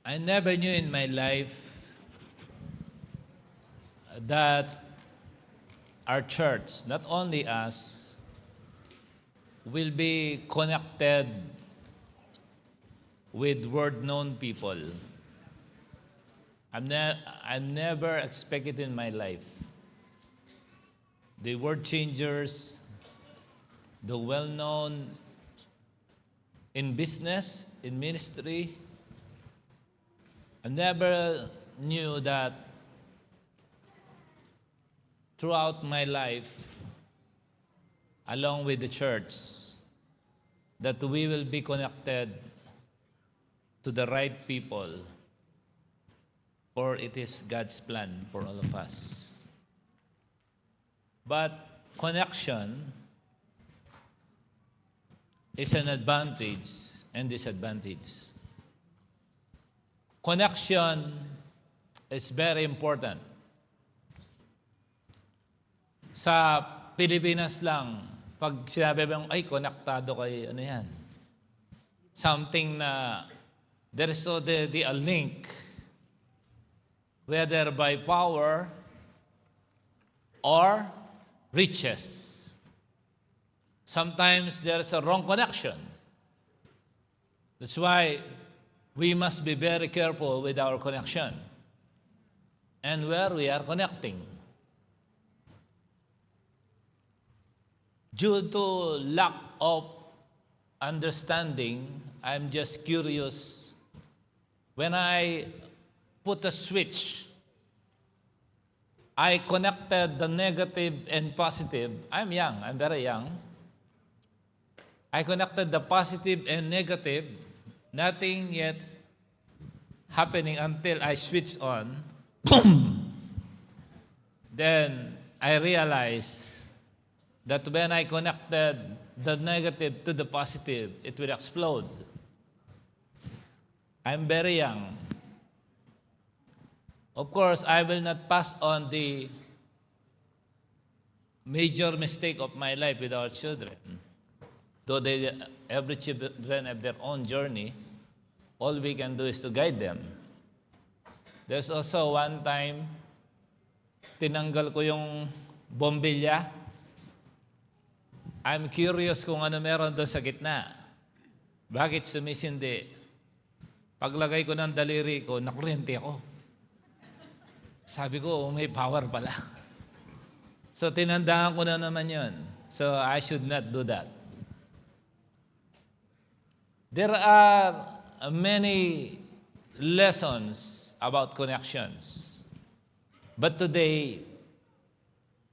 I never knew in my life that our church, not only us, will be connected with world-known people. I never expected in my life. The word changers, the well-known in business, in ministry, I never knew that throughout my life, along with the church, that we will be connected to the right people, for it is God's plan for all of us. But connection is an advantage and disadvantage. Connection is very important. Sa Pilipinas lang, pag sinabi mo, ay, konektado kay ano yan. Something na there is already a link, whether by power or riches. Sometimes there is a wrong connection. That's why we must be very careful with our connection and where we are connecting. Due to lack of understanding, I'm just curious. When I put a switch, I connected the negative and positive. I'm young, I'm very young. I connected the positive and negative, nothing yet happening until I switch on. Boom! Then I realized that when I connected the negative to the positive, it will explode. I'm very young. Of course, I will not pass on the major mistake of my life with our children. Though every children have their own journey, all we can do is to guide them. There's also one time, tinanggal ko yung bombilya. I'm curious kung ano meron doon sa gitna. Bakit sumisindi? Paglagay ko ng daliri ko, nakuryente ako. Sabi ko, may power pala. So tinandaan ko na naman yun. So I should not do that. There are many lessons about connections. But today,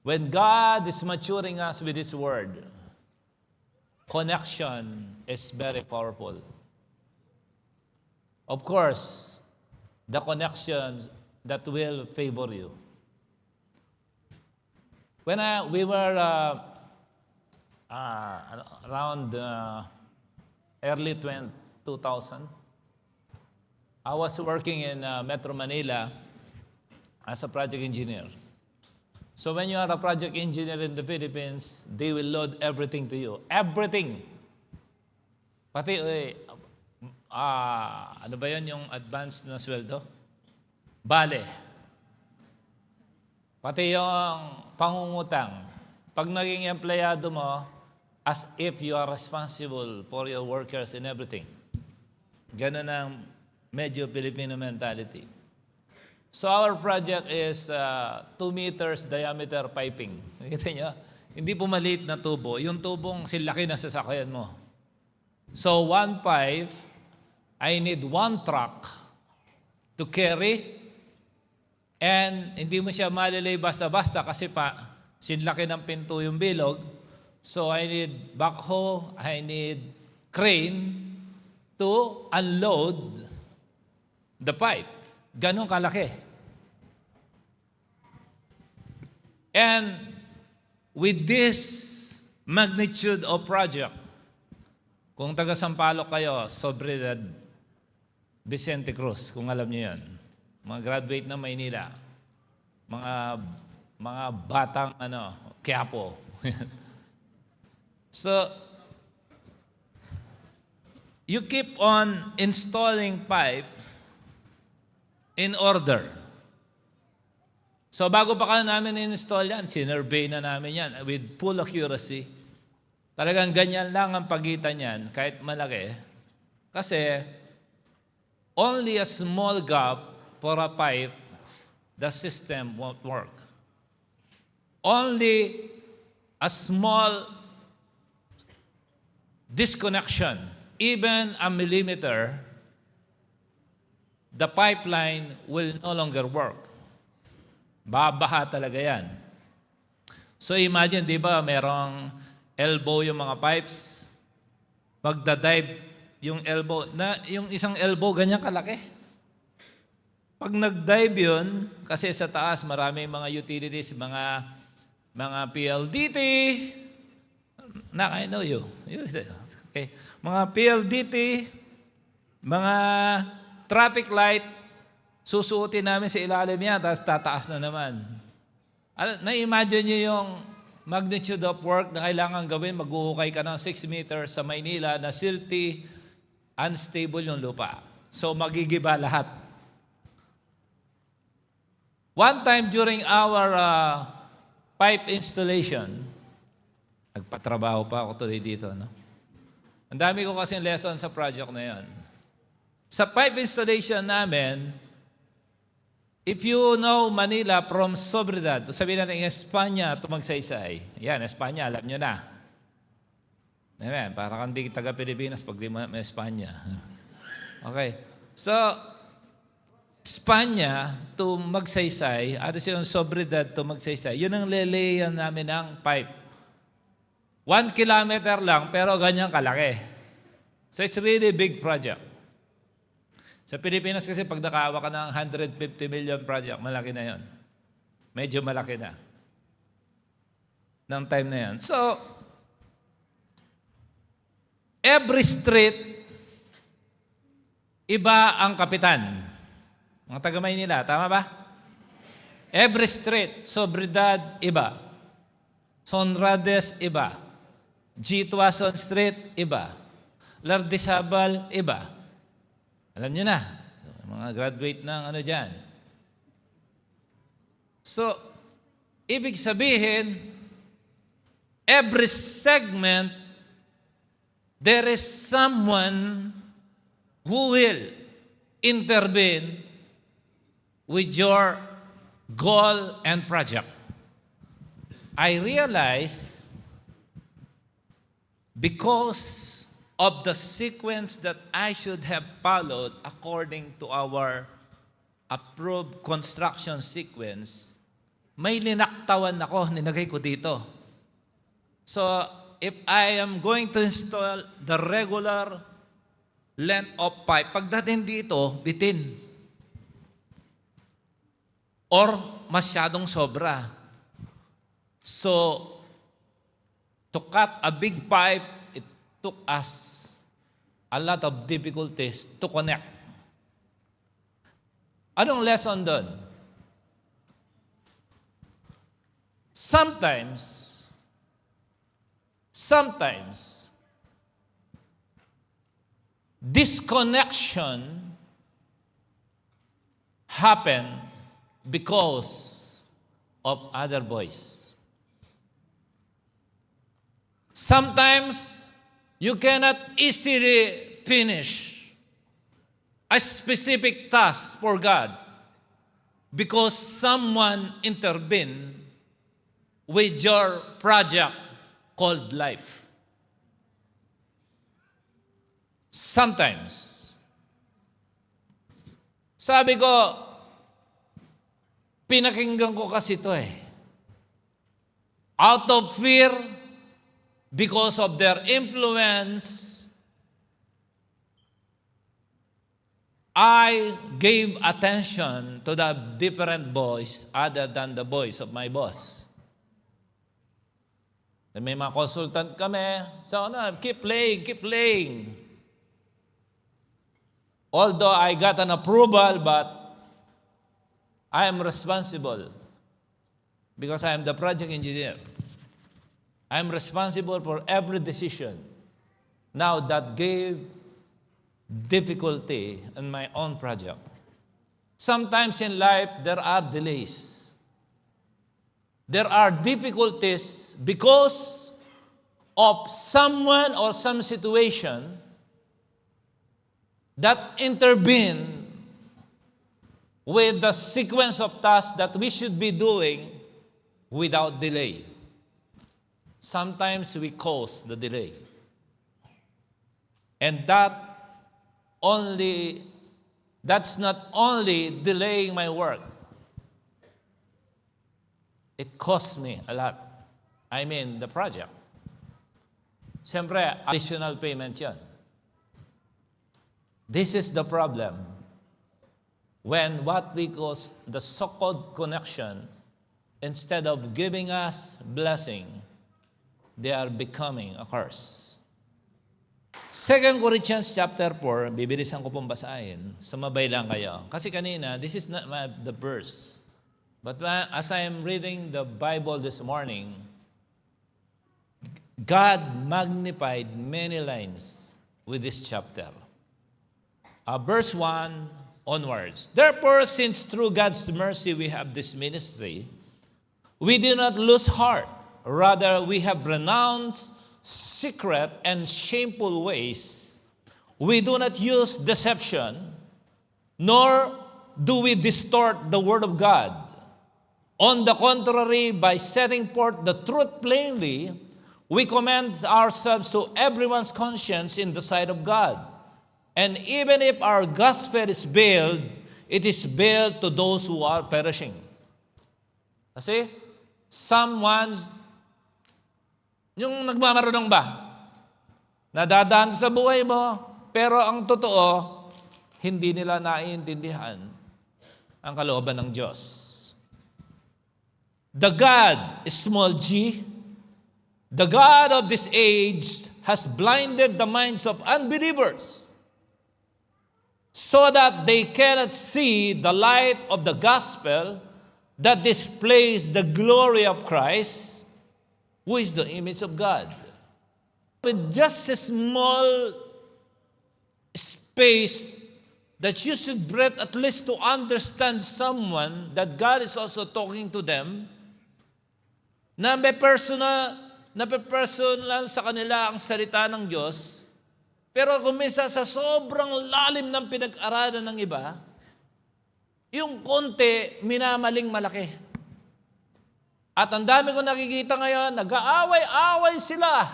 when God is maturing us with His Word, connection is very powerful. Of course, the connections that will favor you. When we were around early 2000, I was working in Metro Manila as a project engineer. So when you are a project engineer in the Philippines, they will load everything to you. Everything. Pati, ano ba yun yung advance na sweldo? Bale. Pati yung pangungutang. Pag naging empleyado mo, as if you are responsible for your workers and everything. Ganun ang medyo Filipino mentality. So our project is 2 meters diameter piping. Nakita niyo? Hindi po maliit na tubo. Yung tubong silaki na sasakyan mo. So 1.5, I need 1 truck to carry. And hindi mo siya malilay basta-basta kasi pa sinlaki ng pinto yung bilog. So I need backhoe, I need crane to unload the pipe. Ganun kalaki. And with this magnitude of project, kung taga Sampaloc kayo, Sobredad, Vicente Cruz, kung alam niyo yan, mga graduate ng Maynila, mga batang Quiapo. So, you keep on installing pipe in order. So bago pa ka namin in-install yan, sinurvey na namin yan with full accuracy. Talagang ganyan lang ang pagitan yan, kahit malaki. Kasi only a small gap for a pipe, the system won't work. Only a small disconnection, even a millimeter, the pipeline will no longer work. Babaha talaga yan. So imagine, di ba, merong elbow yung mga pipes. Pagdadive yung elbow, yung isang elbow ganyan kalaki. Pag nag-dive yun, kasi sa taas marami mga utilities, mga PLDT. I know you. Okay. Mga PLDT, mga traffic light, susuotin namin sa ilalim niya, tapos tataas na naman. Na-imagine niyo yung magnitude of work na kailangan gawin, maghuhukay ka ng 6 meters sa Maynila na silty, unstable yung lupa. So magigiba lahat. One time during our pipe installation, nagpatrabaho pa ako tuloy dito, no? Ang dami ko kasing lesson sa project na yan. Sa pipe installation namin, if you know Manila from Sobriedad, sabihin natin Espanya to Magsaysay. Yan, Espanya, alam nyo na. Amen, para kang di taga-Pilipinas pag di mo Espanya. Okay. So, Espanya to Magsaysay, ano yung Sobriedad to Magsaysay, yun ang lelayan namin ng pipe. 1 kilometer lang, pero ganyan kalaki. So it's really big project. Sa Pilipinas kasi pag nakahawa ka ng 150 million project, malaki na yon. Medyo malaki na. Ng time na yan. So, every street, iba ang kapitan. Mga taga-Maynila, tama ba? Every street, Sobriedad, iba. Sonrades, iba. G. Tuason Street, iba. Lardisabal, iba. Alam nyo na, mga graduate ng ano dyan. So, ibig sabihin, every segment, there is someone who will intervene with your goal and project. I realize because of the sequence that I should have followed according to our approved construction sequence, may linaktawan ako, ninagay ko dito. So, if I am going to install the regular length of pipe, pagdating dito, bitin. Or masyadong sobra. So, to cut a big pipe, it took us a lot of difficulties to connect. Anong lesson doon? Sometimes, disconnection happen because of other voice. Sometimes, you cannot easily finish a specific task for God because someone intervened with your project called life. Sometimes. Sabi ko, pinakinggan ko kasi ito eh. Out of fear, because of their influence, I gave attention to the different voice other than the voice of my boss. May mga consultant kami, so keep playing. Although I got an approval, but I am responsible because I am the project engineer. I am responsible for every decision now that gave difficulty in my own project. Sometimes in life, there are delays. There are difficulties because of someone or some situation that intervene with the sequence of tasks that we should be doing without delay. Sometimes we cause the delay. And that's not only delaying my work. It costs me a lot. I mean, the project. Siyempre, additional payment yan. This is the problem. When what we call the so-called connection, instead of giving us blessing, they are becoming a curse. 2 Corinthians chapter 4, bibilisan ko pong basahin. Sumabay lang kayo. Kasi kanina, this is not the verse. But as I am reading the Bible this morning, God magnified many lines with this chapter. Verse 1 onwards. Therefore, since through God's mercy we have this ministry, we do not lose heart. Rather, we have renounced secret and shameful ways. We do not use deception, nor do we distort the word of God. On the contrary, by setting forth the truth plainly, we commend ourselves to everyone's conscience in the sight of God. And even if our gospel is veiled, it is veiled to those who are perishing. Kasi, someone, yung nagmamarunong ba, nadadaan sa buhay mo, pero ang totoo, hindi nila naiintindihan ang kalooban ng Diyos. The God, small g, the God of this age has blinded the minds of unbelievers so that they cannot see the light of the gospel that displays the glory of Christ, who is the image of God. With just a small space that you should breathe at least to understand someone that God is also talking to them, na may personal sa kanila ang salita ng Diyos, pero kung minsan sa sobrang lalim ng pinag-aralan ng iba, yung konti, minamaling malaki. At ang dami ko nakikita ngayon, nag-aaway-aaway sila.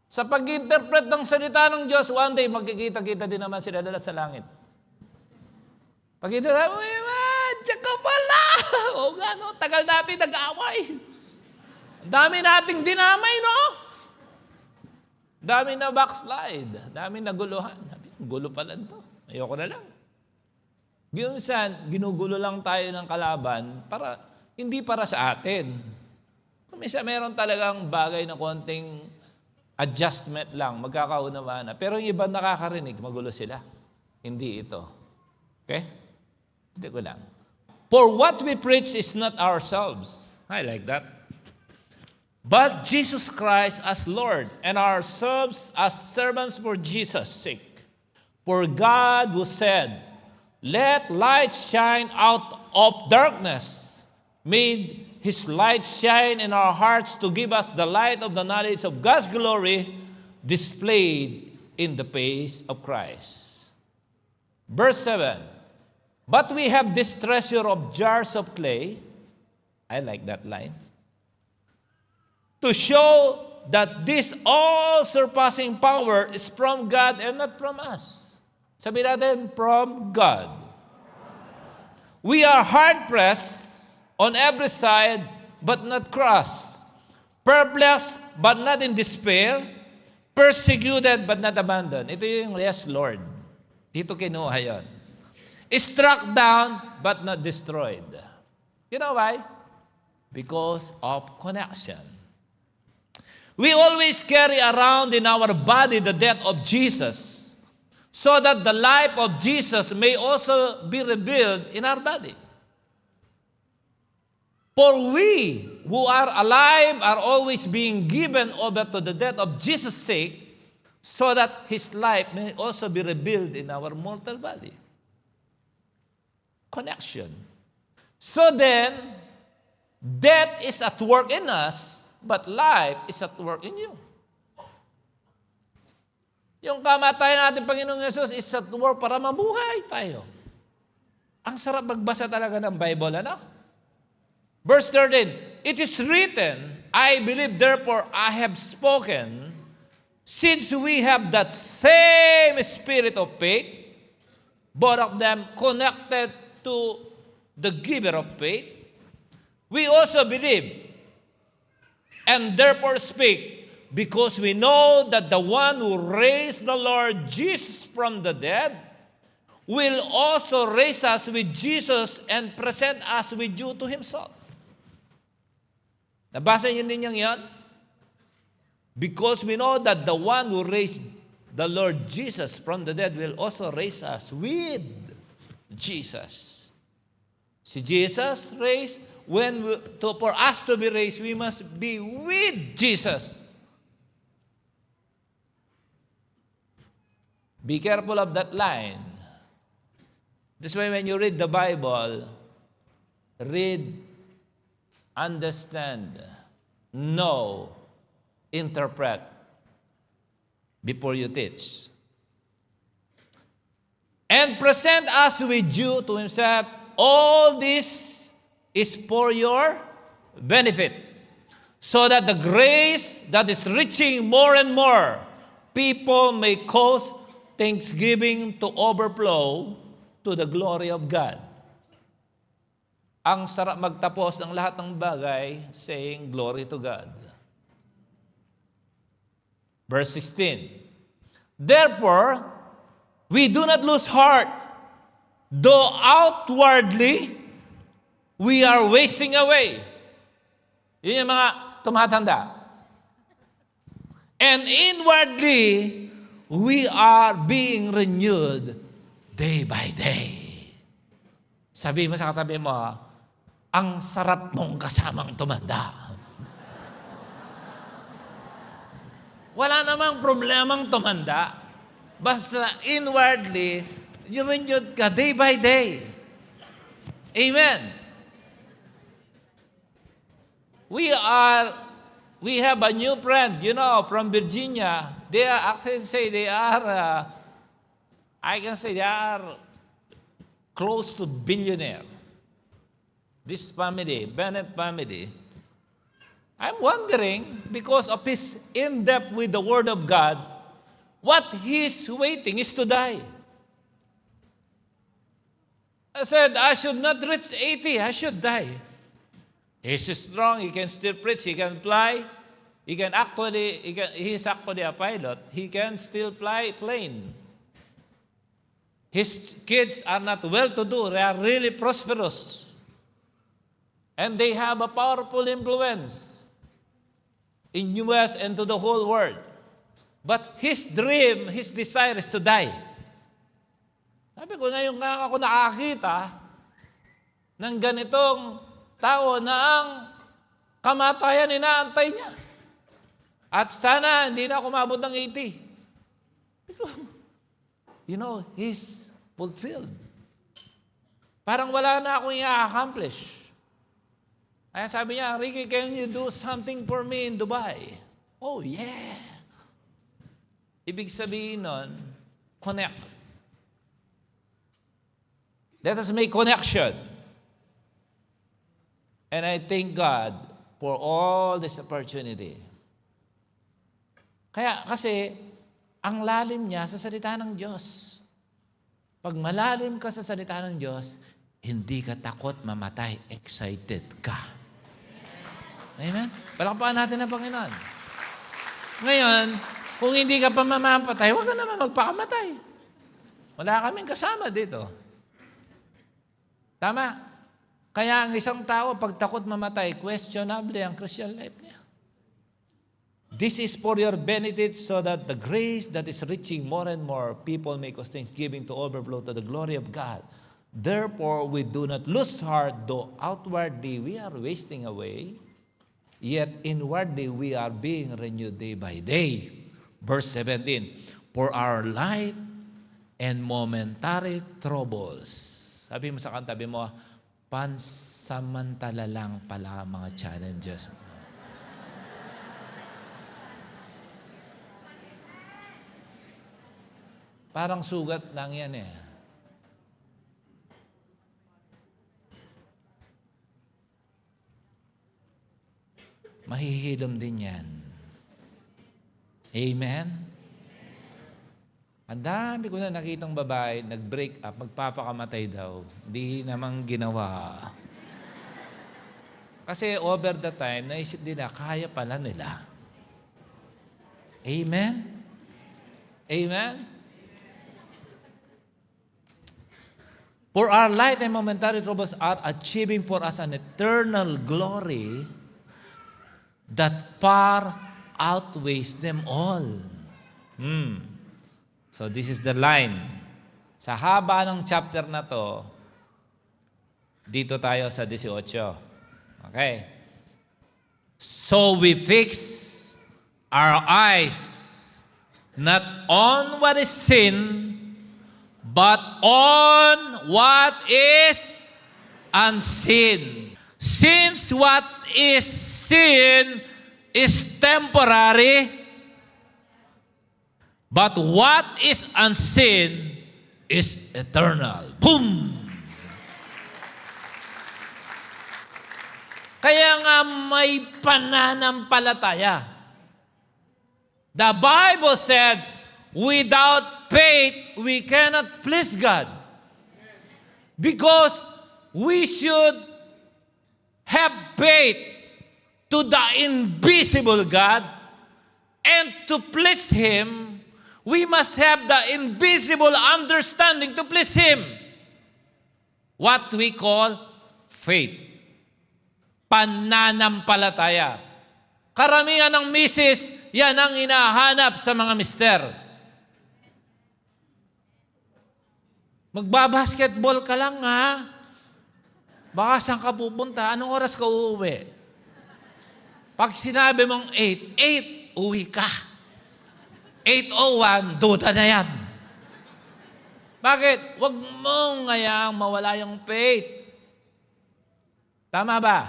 Sa pag-interpret ng salita ng Diyos, one day, magkikita-kita din naman sila lahat sa langit. Pag-interpret, diyan ka pala! O nga, no? Tagal natin nag-aaway. Dami nating dinamay, no? Dami na backslide. Dami na guluhan. Gulo pala ito. Ayoko na lang. Minsan, ginugulo lang tayo ng kalaban hindi para sa atin. Minsan, meron talagang bagay na konting adjustment lang, magkakaunawaan na. Pero yung iba nakakarinig, magulo sila. Hindi ito. Okay? Hindi ko lang. For what we preach is not ourselves. I like that. But Jesus Christ as Lord, and ourselves as servants for Jesus' sake. For God who said, "Let light shine out of darkness," made His light shine in our hearts to give us the light of the knowledge of God's glory displayed in the face of Christ. Verse 7, but we have this treasure of jars of clay, I like that line, to show that this all-surpassing power is from God and not from us. Sabi natin, from God. We are hard-pressed on every side, but not crushed. Perplexed, but not in despair. Persecuted, but not abandoned. Ito yung yes, Lord. Dito kinuha yun. Struck down, but not destroyed. You know why? Because of connection. We always carry around in our body the death of Jesus, so that the life of Jesus may also be revealed in our body. For we who are alive are always being given over to the death of Jesus' sake, so that His life may also be revealed in our mortal body. connection. So then, death is at work in us, but life is at work in you. Yung kamatayan natin, Panginoong Yesus, is at work para mabuhay tayo. Ang sarap magbasa talaga ng Bible, ano? Verse 13, it is written, I believe, therefore I have spoken, since we have that same spirit of faith, both of them connected to the giver of faith, we also believe, and therefore speak, because we know that the one who raised the Lord Jesus from the dead will also raise us with Jesus and present us with you to Himself. Nabasa niyo ninyong yan? Because we know that the one who raised the Lord Jesus from the dead will also raise us with Jesus. Si Jesus raised, for us to be raised, we must be with Jesus. Be careful of that line. That's why when you read the Bible, read, understand, know, interpret before you teach. And present us with you to Himself. All this is for your benefit, so that the grace that is reaching more and more people may cause thanksgiving to overflow to the glory of God. Ang sarap magtapos ng lahat ng bagay saying, glory to God. Verse 16, therefore, we do not lose heart, though outwardly we are wasting away. Yun yung mga tumatanda. And inwardly, we are being renewed day by day. Sabi mo sa katabi mo, ang sarap mong kasamang tumanda. Wala namang problemang tumanda. Basta inwardly, you renewed ka day by day. Amen. We have a new friend, from Virginia. They are close to billionaire. This family, Bennett family, I'm wondering, because of his in-depth with the Word of God, what he's waiting is to die. I said, I should not reach 80, I should die. He's strong, he can still preach, he can fly, he's actually a pilot, he can still fly plane. His kids are not well-to-do, they are really prosperous. And they have a powerful influence in U.S. and to the whole world. But his dream, his desire is to die. Sabi ko, ngayon nga ako nakakita ng ganitong tao na ang kamatayan inaantay niya. At sana hindi na ako mabot ng 80. He's fulfilled. Parang wala na akong i-accomplish. Kaya sabi niya, Ricky, can you do something for me in Dubai? Oh, yeah. Ibig sabihin nun, connect. Let us make connection. And I thank God for all this opportunity. Kasi, ang lalim niya sa salita ng Diyos. Pag malalim ka sa salita ng Diyos, hindi ka takot mamatay, excited ka. Amen? Palakpakan natin ang Panginoon. Ngayon, kung hindi ka pa mamapatay, huwag ka naman magpakamatay. Wala kaming kasama dito. Tama? Kaya ang isang tao, pag takot mamatay, questionable ang Christian life niya. This is for your benefit, so that the grace that is reaching more and more people may cause thanksgiving to overflow to the glory of God. Therefore, we do not lose heart, though outwardly we are wasting away, yet inwardly we are being renewed day by day. Verse 17, for our light and momentary troubles. Sabi mo sa kantabi mo, pansamantala lang pala ang mga challenges mo. Parang sugat lang yan eh. Mahihilom din yan. Amen? Ang dami ko na nakitang babae, nag-break up, magpapakamatay daw. Hindi namang ginawa. Kasi over the time, naisip nila, kaya pala nila. Amen? Amen? For our light and momentary troubles are achieving for us an eternal glory that far outweighs them all. So this is the line. Sa haba ng chapter na to, dito tayo sa 18. Okay. So we fix our eyes not on what is sin, but on what is unseen. Since what is sin is temporary, but what is unseen is eternal. Boom! Kaya nga may pananampalataya. The Bible said, without faith, we cannot please God. Because we should have faith to the invisible God, and to please Him, we must have the invisible understanding to please Him. What we call faith. Pananampalataya. Karamihan ng misis, yan ang inahanap sa mga mister. Magbabasketball ka lang ha. Baka saan ka pupunta? Anong oras ka uuwi? Pag sinabi mong 8, uwi ka. 8:01, duda na yan. Bakit? Huwag mong ngayang mawala yung faith. Tama ba?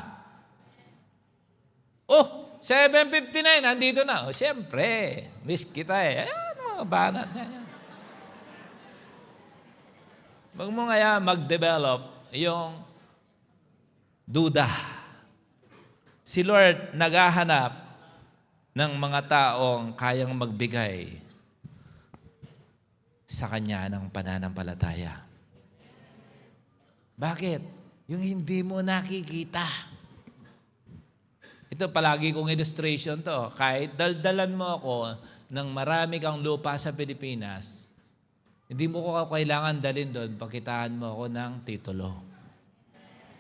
Oh, 7:59, nandito na. Oh, siyempre, miss kita eh. Ayan, mga banat na yan. Huwag mo ngayang mag-develop yung duda. Si Lord naghahanap ng mga taong kayang magbigay sa Kanya ng pananampalataya. Bakit? Yung hindi mo nakikita. Ito palagi kong illustration to. Kahit daldalan mo ako ng marami kang lupa sa Pilipinas, hindi mo ko kailangan dalhin doon, pakitaan mo ako ng titulo.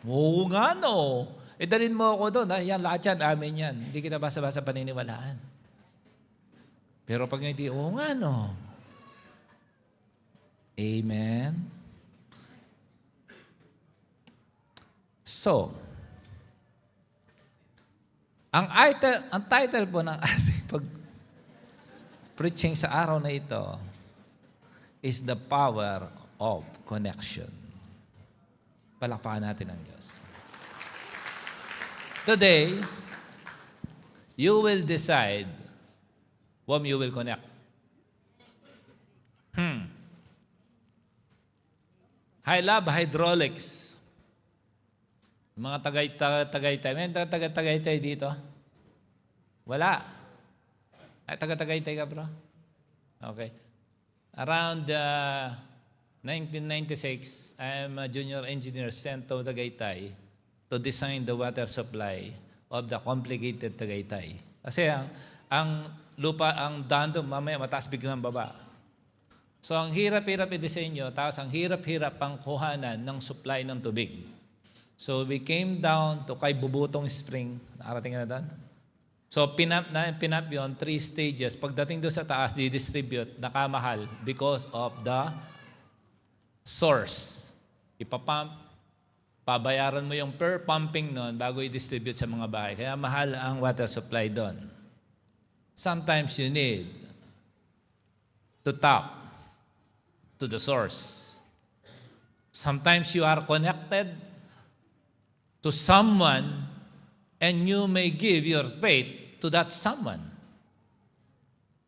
Oo nga no. Dalhin mo ako doon. Yan, lahat yan, amin yan. Hindi kita basa-basa paniniwalaan. Pero pag hindi, oo nga no. Amen? So, ang title po ng ating preaching sa araw na ito is the power of connection. Palakpakan natin ang Diyos. Today, you will decide whom you will connect. I love hydraulics. Mga Tagaytay. May taga-Tagaytay dito? Wala. Ay, taga-Tagaytay ka, bro? Okay. Around 1996, I am a junior engineer sent to Tagaytay to design the water supply of the complicated Tagaytay. Kasi ang lupa, ang daan doon, mamaya mataas biglang baba. So ang hirap-hirap i-disenyo, tapos ang hirap-hirap ang kuhanan ng supply ng tubig. So we came down to kay Bubutong Spring. Nakarating na doon? So pinap yun, 3 stages. Pagdating doon sa taas, di-distribute, nakamahal because of the source. Ipapump, pabayaran mo yung per pumping nun bago i-distribute sa mga bahay. Kaya mahal ang water supply doon. Sometimes you need to tap to the source. Sometimes you are connected to someone and you may give your faith to that someone.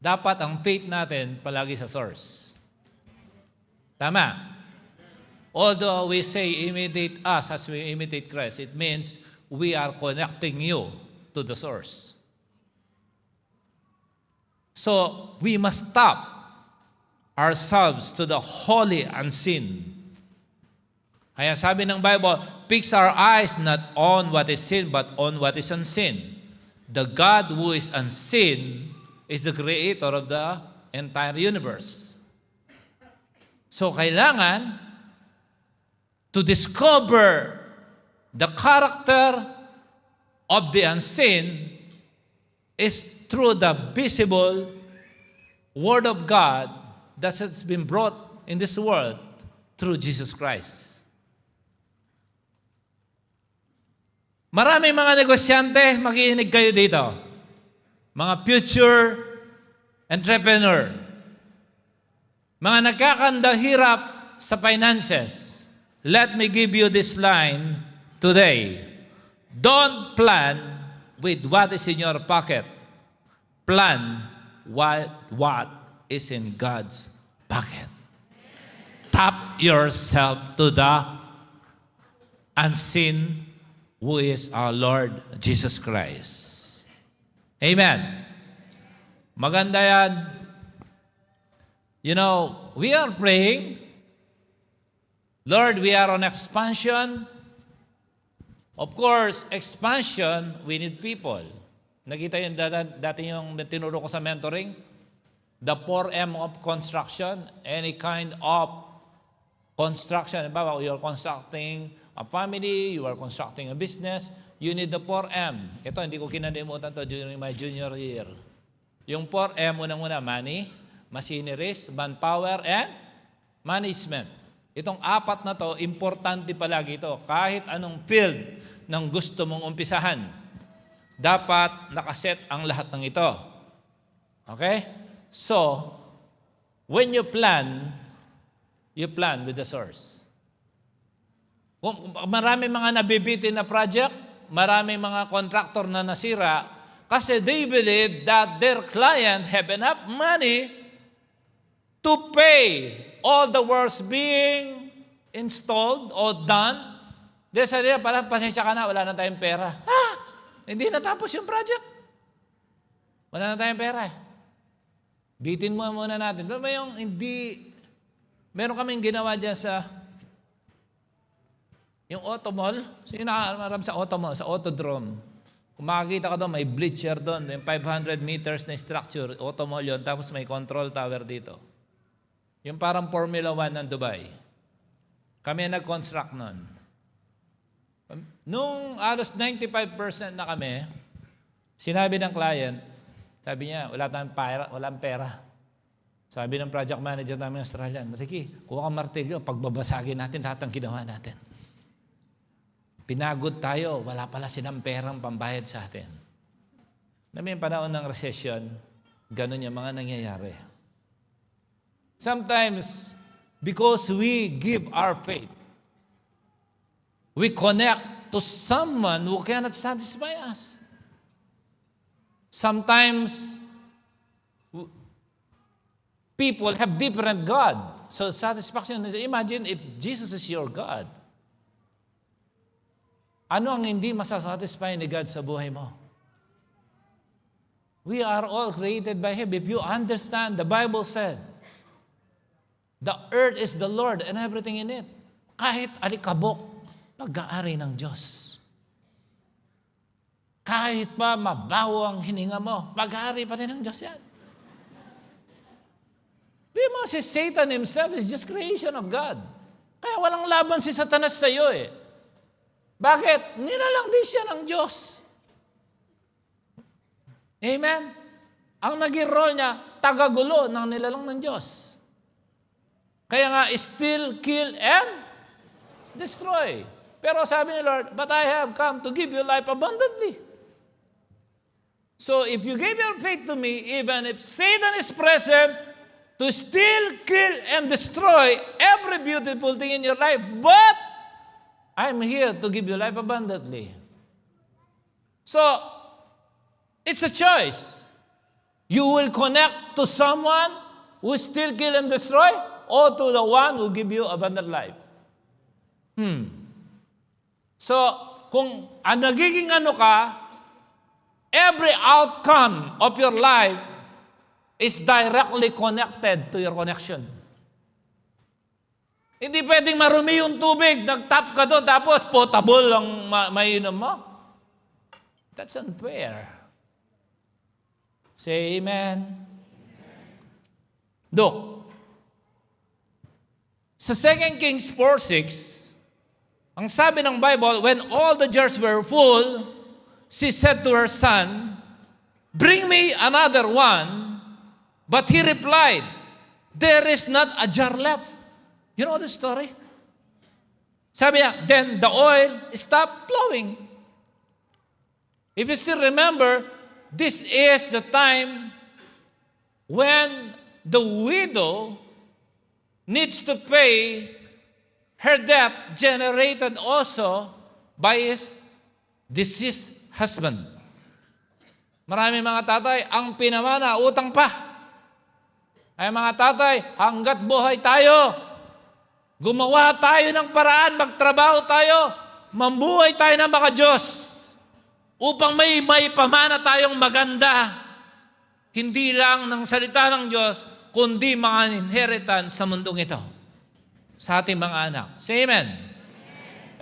Dapat ang faith natin palagi sa source. Tama. Although we say imitate us as we imitate Christ, it means we are connecting you to the source. So, we must stop ourselves to the holy unseen. Kaya sabi ng Bible, fix our eyes not on what is seen, but on what is unseen. The God who is unseen is the creator of the entire universe. So, kailangan to discover the character of the unseen is through the visible Word of God that has been brought in this world through Jesus Christ. Maraming mga negosyante, makinig kayo dito. Mga future entrepreneur. Mga nagkakandahirap sa finances. Let me give you this line today. Don't plan with what is in your pocket. Plan what is in God's pocket. Tap yourself to the unseen who is our Lord Jesus Christ. Amen. Maganda yan. You know, we are praying, Lord, we are on expansion. Of course, expansion, we need people. Nakita yun dati yung tinuro ko sa mentoring? The 4M of construction, any kind of construction. Diba, you are constructing a family, you are constructing a business, you need the 4M. Ito, hindi ko kinalimutan to during my junior year. Yung 4M, unang-una, money, machineries, manpower, and management. Itong apat na to, importante palagi ito. Kahit anong field ng gusto mong umpisahan, dapat nakaset ang lahat ng ito. Okay? So, when you plan with the source. Marami mga nabibitin na project, marami mga contractor na nasira kasi they believe that their client have enough money to pay all the works being installed or done. They said, parang pasensya ka na, wala na tayong pera. Hindi natapos yung project. Wala na tayong pera. Bitin mo muna natin. Pero yung hindi, meron kaming ginawa dyan sa yung automall. Sino nakakaram sa automall, sa autodrome. Kung makakita ka doon, may bleacher doon, yung 500 meters na structure, automall yun, tapos may control tower dito. Yung parang Formula 1 ng Dubai. Kami nag-construct nun. Nung alos 95% na kami, sinabi ng client, sabi niya, walang pera. Sabi ng project manager namin Australian, Ricky, kuha kang martilyo, pagbabasagin natin lahat ng ginawa natin. Pinagod tayo, wala pala silang perang pambayad sa atin. Namin panahon ng recession, ganun yung mga nangyayari. Sometimes, because we give our faith, we connect to someone who cannot satisfy us. Sometimes, people have different God. So satisfaction is, imagine if Jesus is your God. Ano ang hindi masasatisfy ni God sa buhay mo? We are all created by Him. If you understand, the Bible said, the earth is the Lord and everything in it. Kahit alikabok, pag-aari ng Diyos. Kahit pa mabaho ang hininga mo, pag-aari pa rin ng Diyos yan. Because si Satan himself is just creation of God. Kaya walang laban si Satanas sa iyo eh. Bakit? Nilalang din siya ng Diyos. Amen? Ang naging role niya, tagagulo ng nilalang ng Diyos. Kaya nga, steal, kill, and destroy. Pero sabi ni Lord, but I have come to give you life abundantly. So if you give your faith to me, even if Satan is present, to steal, kill, and destroy every beautiful thing in your life. But I'm here to give you life abundantly. So, it's a choice. You will connect to someone who steal, kill, and destroy, or to the one who give you abundant life. So, kung nagiging ano ka, every outcome of your life is directly connected to your connection. Hindi pwedeng marumi yung tubig, nag-tap ka doon, tapos potable ang mainom mo. That's unfair. Say amen. Look, sa 2 Kings 4:6, ang sabi ng Bible, when all the jars were full, she said to her son, bring me another one. But he replied, there is not a jar left. You know the story? Sabi niya, then the oil stopped flowing. If you still remember, this is the time when the widow needs to pay her debt generated also by his deceased husband. Marami mga tatay, ang pinamana, utang pa. Ay mga tatay, hanggat buhay tayo, gumawa tayo ng paraan, magtrabaho tayo, mambuhay tayo ng mga Diyos, upang may pamana tayong maganda, hindi lang ng salita ng Diyos, kundi mga inheritance sa mundong ito, sa ating mga anak. Say amen.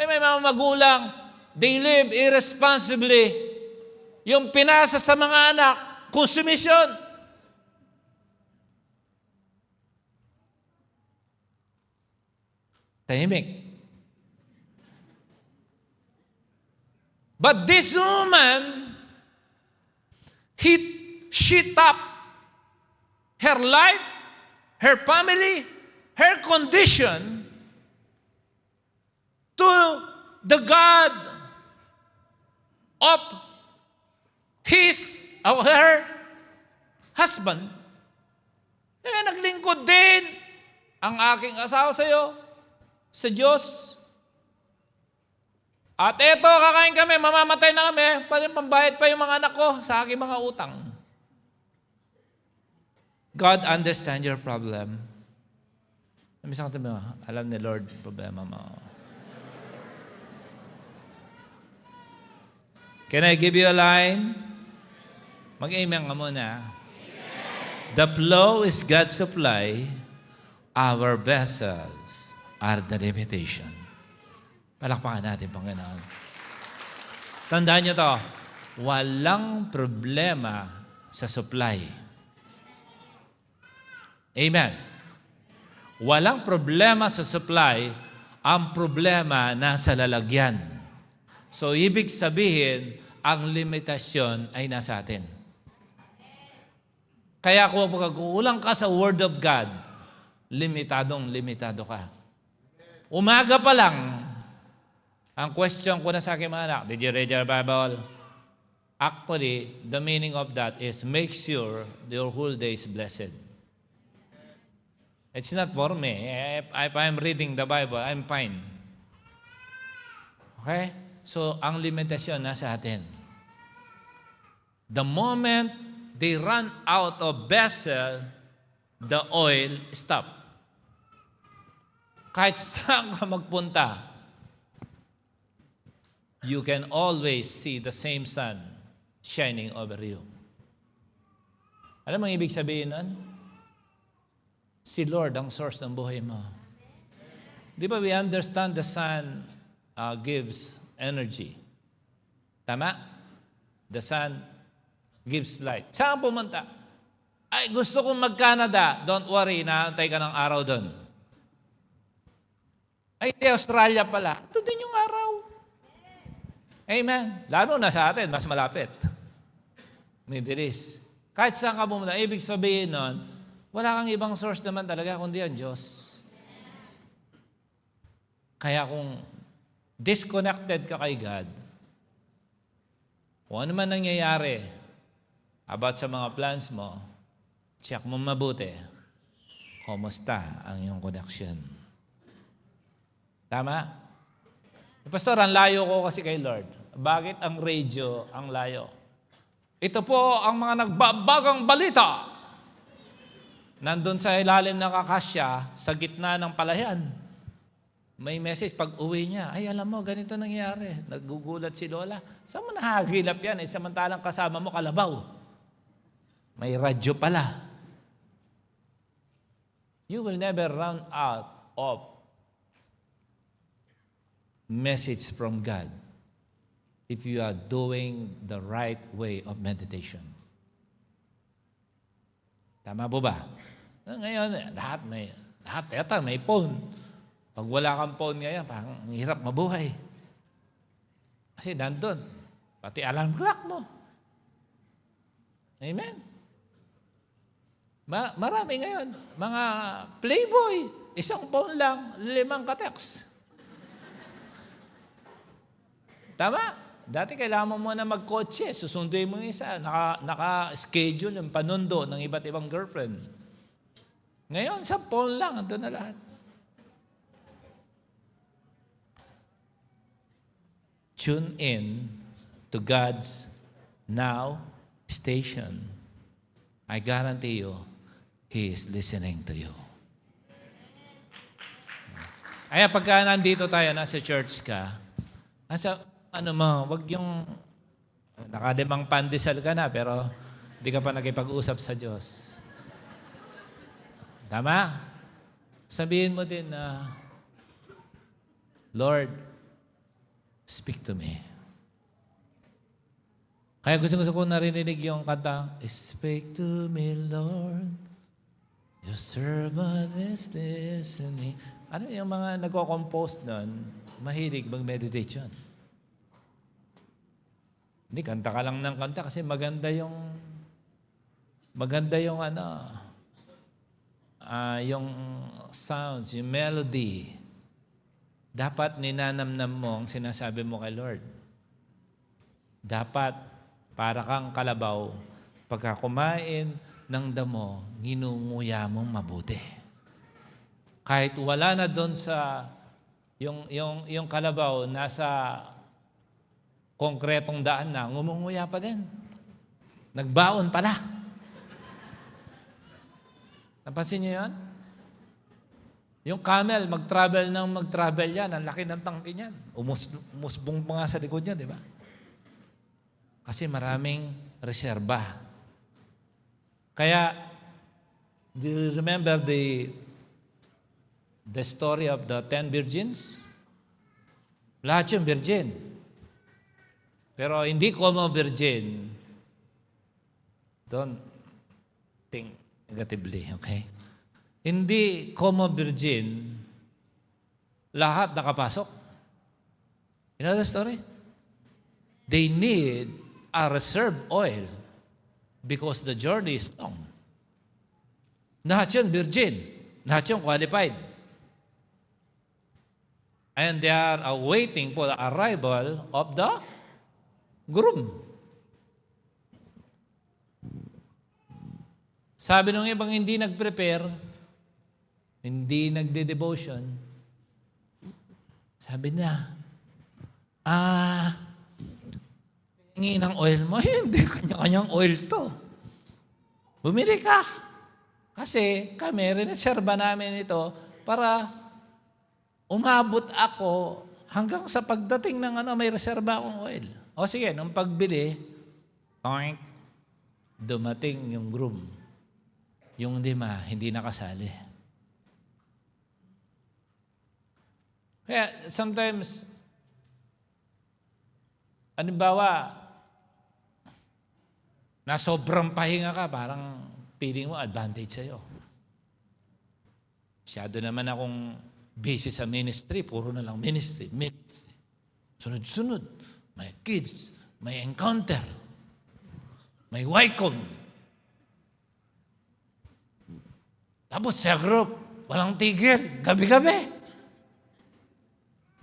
May mga magulang, they live irresponsibly. Yung pinasa sa mga anak, consumption. Tahimik. But this woman, she tapped her life, her family, her condition to the God of her husband. Kaya naglingkod din ang aking asawa sa iyo, sa Diyos. At eto, kakain kami, mamamatay na kami, pambayad pa yung mga anak ko sa aking mga utang. God understand your problem. Misang mo, alam ni Lord problema mo. Can I give you a line? Mag-amen ka muna. The flow is God's supply. Our vessels are the limitation. Palakpakan natin, Panginoon. Tandaan nyo to, walang problema sa supply. Amen. Walang problema sa supply, ang problema nasa lalagyan. So, ibig sabihin, ang limitasyon ay nasa atin. Kaya kung kulang ka sa Word of God, limitado ka. Umaga pa lang, ang question ko na sa aking mga anak, did you read your Bible? Actually, the meaning of that is make sure your whole day is blessed. It's not for me. If I'm reading the Bible, I'm fine. Okay? So, ang limitasyon nasa atin. The moment they run out of vessel, the oil stop. Kahit saan ka magpunta, you can always see the same sun shining over you. Alam mo ang ibig sabihin nun? Si Lord ang source ng buhay mo. Di ba we understand the sun gives energy? Tama? The sun gives light. Saan pumunta? Ay, gusto kong mag-Canada. Don't worry, naantay ka ng araw doon. Ay, Australia pala. Doon din yung araw. Amen. Lalo na sa atin, mas malapit. Middle East. Kahit saan ka pumunta, ibig sabihin nun, wala kang ibang source naman talaga, kundi ang Diyos. Kaya kung disconnected ka kay God, kung ano man nangyayari about sa mga plans mo, check mo mabuti. Kumusta ang iyong connection? Tama? Pastor, ang layo ko kasi kay Lord. Bakit ang radio ang layo? Ito po ang mga nagbabagang balita. Nandun sa ilalim ng akasya, sa gitna ng palayan. May message pag uwi niya, ay alam mo, ganito nangyari. Nagugulat si Lola. Saan mo nahagilap yan? Samantalang kasama mo kalabaw. May radyo pala. You will never run out of message from God if you are doing the right way of meditation. Tama po ba? Ngayon, lahat may phone. Pag wala kang phone ngayon, parang hirap mabuhay. Kasi nandun, pati alarm clock mo. Amen? Marami ngayon, mga playboy, isang phone lang, 5 ka-text. Tama? Dati kailangan mo muna magkotse, susunduin mo yung isa, naka-schedule yung panundo ng iba't ibang girlfriend. Ngayon, sa phone lang, ando na lahat. Tune in to God's Now station. I guarantee you, He is listening to you. Kaya pagka nandito tayo, nasa church ka, wag yung nakadimang pandesal ka na, pero hindi ka pa nakipag-usap sa Diyos. Tama? Sabihin mo din na, Lord, speak to me. Kaya gusto ko narinig yung kanta, Speak to me, Lord. Your servant is listening. Ano yung mga nagko-compose nun, mahilig mag-meditation. Hindi, kanta ka lang ng kanta kasi maganda yung yung sounds, yung melody. Dapat ninanamnam mo ang sinasabi mo kay Lord. Dapat para kang kalabaw, pagka kumain ng damo, nginunguya mong mabuti. Kahit wala na doon sa yung kalabaw nasa konkretong daan na, ngumunguya pa din. Nagbaon pala. Napansin niyo yan? Yung camel, mag-travel yan. Ang laki ng tangke niyan. Umusbong pa nga sa likod niya, di ba? Kasi maraming reserba. Kaya, do you remember the story of the 10 virgins? Lahat yung virgin. Pero hindi ko mo virgin. Don't think negatively, okay? Hindi como virgin, lahat nakapasok. You know the story? They need a reserve oil because the journey is long. Lahat yun virgin. Lahat yun qualified. And they are waiting for the arrival of the groom. Sabi nung ibang hindi nag-prepare, hindi nagde-devotion, sabi niya, hingi ng oil mo. Hindi, kanya-kanyang oil to. Bumili ka. Kasi kami, rineserba namin ito para umabot ako hanggang sa pagdating ng may reserba akong oil. O sige, nung pagbili, dumating yung groom. Yung 5, hindi nakasali. Kaya sometimes, halimbawa, na sobrang pahinga ka, parang feeling mo advantage sa'yo. Masyado naman akong busy sa ministry, puro na lang ministry. Sunod-sunod, may kids, may encounter, may YCOM. Tapos sa group, walang tigil, gabi-gabi.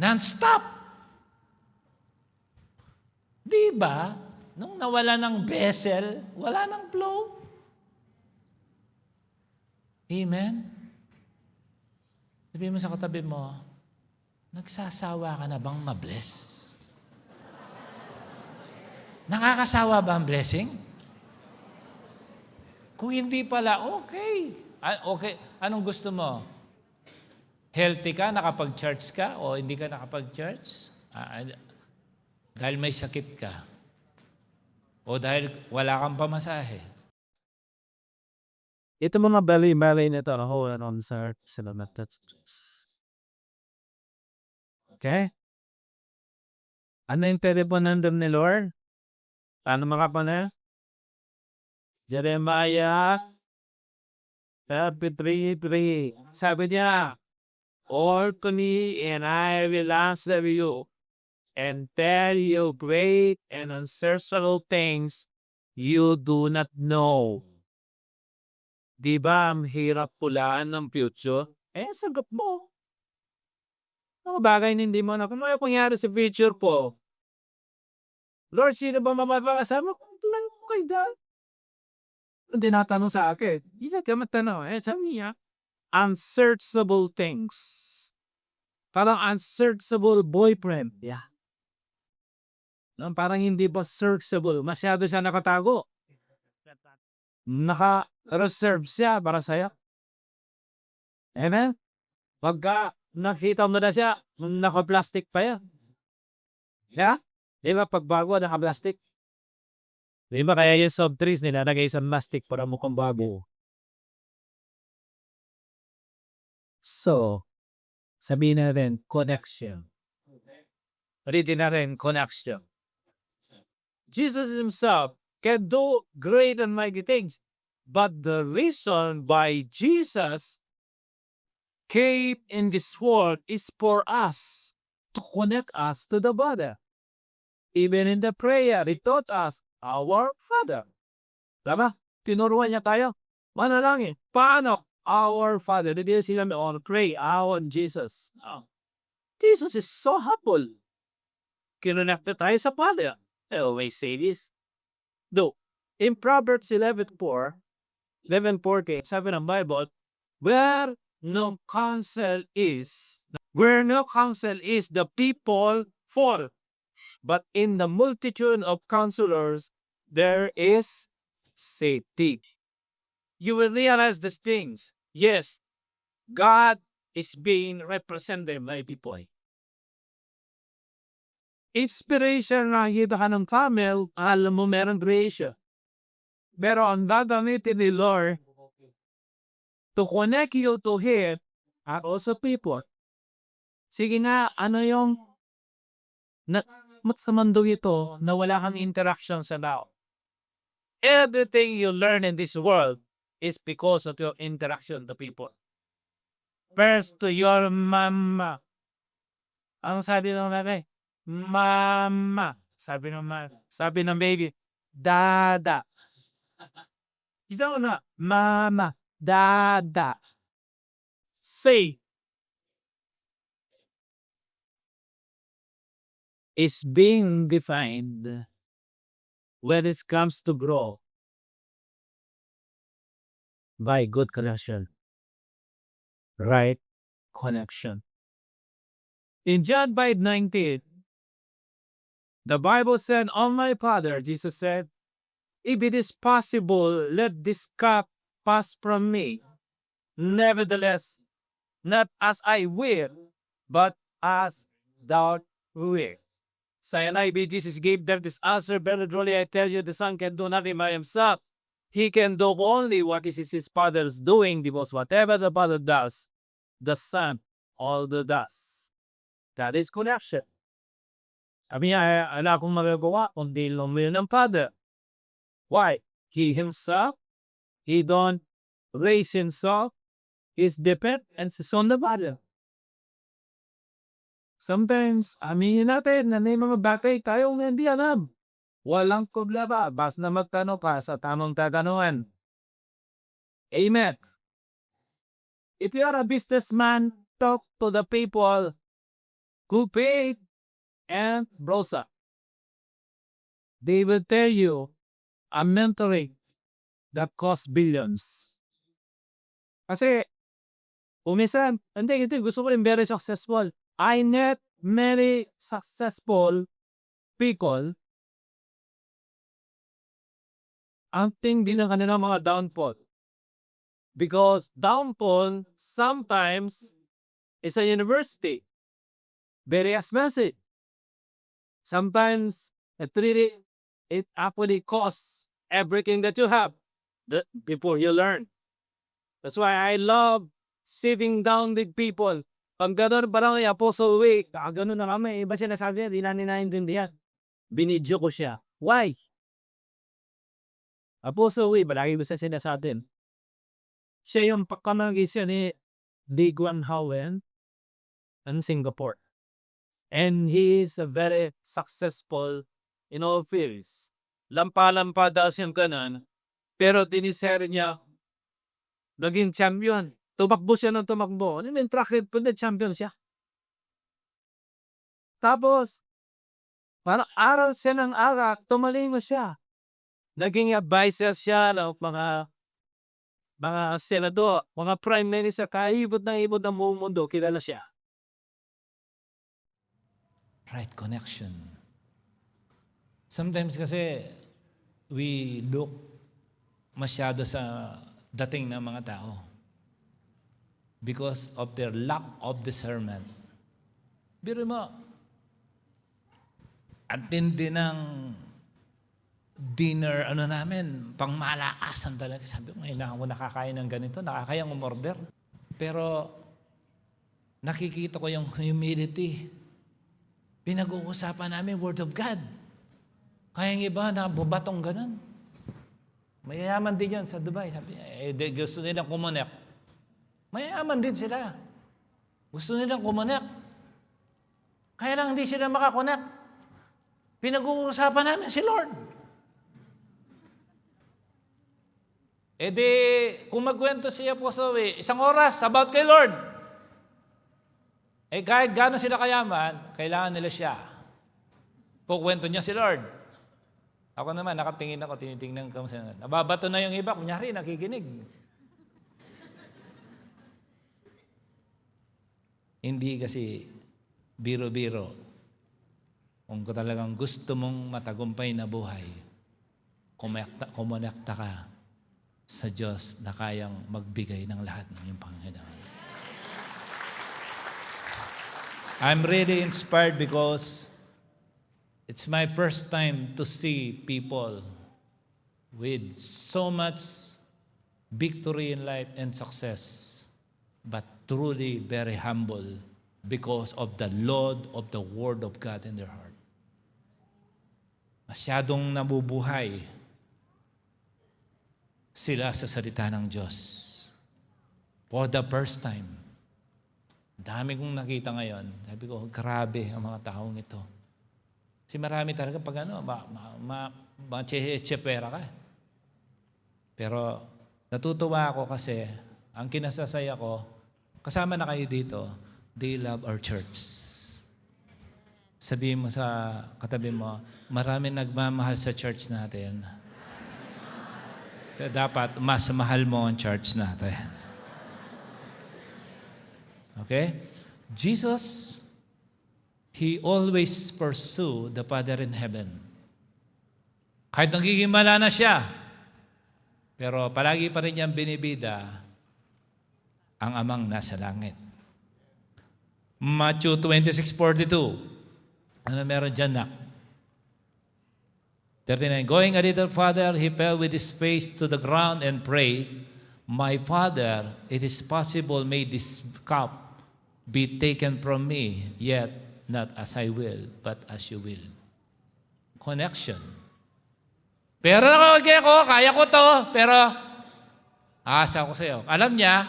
Non-stop. Di ba? Nung nawala ng vessel, wala ng flow. Amen? Sabihin mo sa katabi mo, nagsasawa ka na bang mabless? Nakakasawa ba ang blessing? Kung hindi pala, okay. Okay, anong gusto mo? Healthy ka, nakapag-church ka, o hindi ka nakapag-church? Dahil may sakit ka. O dahil wala kang pamasahe. Ito mga bali-bali na ito, hold on, sir. Salamat. Okay? Ano yung teleponander ni Lord? Ano mga pa na? Jeremiah 33:3. Sabi niya, "All to me and I will answer you and tell you great and unsearchable things you do not know." Di ba ang hirap pulaan ng future? Sagot mo. Mga bagay na hindi mo na kung ano pangyari sa future po. Lord, sino ba mapapakasama ko? Lang ko kay Dad. Hindi natanong sa akin. Hindi ka matanong. Sabi niya, unsearchable things. Parang unsearchable boyfriend. Yeah. Parang hindi ba searchable? Masyado siya nakatago. Naka-reserve siya para sa'yo. Amen? Pagka nakita mo na siya, naka-plastic pa yan. Yeah? Di ba pagbago, naka-plastic? Di ba kaya yung soft drinks nilalagay sa plastic para mukhang bago? So, sabihin natin, connection. Ulitin natin, connection. Jesus himself can do great and mighty things. But the reason why Jesus came in this world is for us, to connect us to the Father. Even in the prayer, He taught us, our Father. Tama? Tinuruan niya tayo. Manalangin. Paano? Our Father. Hindi sila on pray. On Jesus. Jesus is so humble. Kinonecta tayo sa Father. I always say this. Though, in Proverbs 11:4, 11:4-7 ng Bible, where no counsel is, the people fall. But in the multitude of counselors, there is safety. You will realize these things. Yes, God is being represented by people. Inspiration na kita ka ng camel, alam mo meron creation. Pero ang gagamitin ni Lord to connect you to Him are also people. Sige nga, ano yung sa mundo ito na wala kang interaction sa tao? Everything you learn in this world is because of your interaction to people. First to your mama. Ang sabi ng nanay? Mama. Sabi ng baby, dada. Isa na, mama, dada. Say is being defined when it comes to grow by good connection. Right connection. In John 5:19, the Bible said, "On my Father," Jesus said, "if it is possible, let this cup pass from me. Nevertheless, not as I will, but as thou wilt." Sa NIV, Jesus gave them this answer, "Very truly I tell you, the Son can do nothing by himself. He can do only what is his Father's doing, because whatever the Father does, the Son also does." That is connection. Sabi niya, ala akong magagawa kundi lumil ng Father. Why? He himself, he don't raise himself, he's dependent and on the Father. Sometimes, aminin natin na may mga bagay tayong hindi alam. Walang problema, basta na magtanong ka sa tamang tatanungan. Amen. If you are a businessman, talk to the people who paid and Rosa. They will tell you a mentoring that costs billions. Kasi Umisan, hindi, gusto ko rin very successful. I met many successful people. Ang tindi ng kanilang mga downfall. Because downfall sometimes is a university. Very expensive. Sometimes it actually costs everything that you have before you learn. That's why I love sitting down with people. Pag gano'n, parang kay Apostle Way, gano'n na kami, iba sinasabi niya, di namin naintindihan. Binidyo ko siya. Why? Apostle Way, palagi ko siya sinasabi. Siya yung pagkamag-isya ni Lee Guan Howen in Singapore. And he is a very successful in all fields. Lampa-lampa daw siyang kanan, pero diniser niya, naging champion. Tumakbo siya ng tumakbo. Ano yung track record na champion siya? Tapos, parang aral siya ng aral, tumalingo siya. Naging advisor siya ng mga senador, mga prime minister, kaibot ng buong mundo, kilala siya. Right connection. Sometimes kasi we look masyado sa dating ng mga tao because of their lack of discernment. Biro mo, ang tindi ng dinner, namin, pang malakasan talaga. Sabi ko, kailangan ko nakakain ng ganito, nakakayang umorder. Pero nakikita ko yung humility. Pinag-uusapan namin Word of God. Kaya yung iba na bubatong ganun. Mayayaman din yan sa Dubai. Sabi, gusto nilang kumonek. Mayayaman din sila. Gusto nilang kumonek. Kaya lang hindi sila makakonek. Pinag-uusapan namin si Lord. Kung magkwento siya po isang oras about kay Lord. Kahit gano'n sila kayaman, kailangan nila siya. Kukwento niya si Lord. Ako naman, nakatingin ako, tinitingnan ko. Nababato na yung iba, kunyari, nakikinig. Hindi kasi biro-biro. Kung talagang gusto mong matagumpay na buhay, kumonekta ka sa Diyos na kayang magbigay ng lahat ng iyong pangangailangan. I'm really inspired because it's my first time to see people with so much victory in life and success, but truly very humble because of the Lord of the Word of God in their heart. Masyadong nabubuhay sila sa salita ng Diyos. For the first time. Dami kong nakita ngayon. Sabi ko, grabe ang mga taong ito. Kasi marami talaga pag ma-chepera ka. Pero natutuwa ako kasi ang kinasasaya ko, kasama na kayo dito, they love our church. Sabihin mo sa katabi mo, marami nagmamahal sa church natin. Kaya dapat mas mahal mo ang church natin. Okay? Jesus, He always pursue the Father in heaven. Kahit nagiging mala na siya, pero palagi pa rin niyang binibida ang amang nasa langit. Matthew 26:42. Ano meron dyan, nak? 39. Going a little farther, he fell with his face to the ground and prayed, My Father, it is possible may this cup be taken from me, yet not as I will, but as you will. Connection. Pero nakakagaya ko, kaya ko to, pero asa ko sa iyo. Alam niya,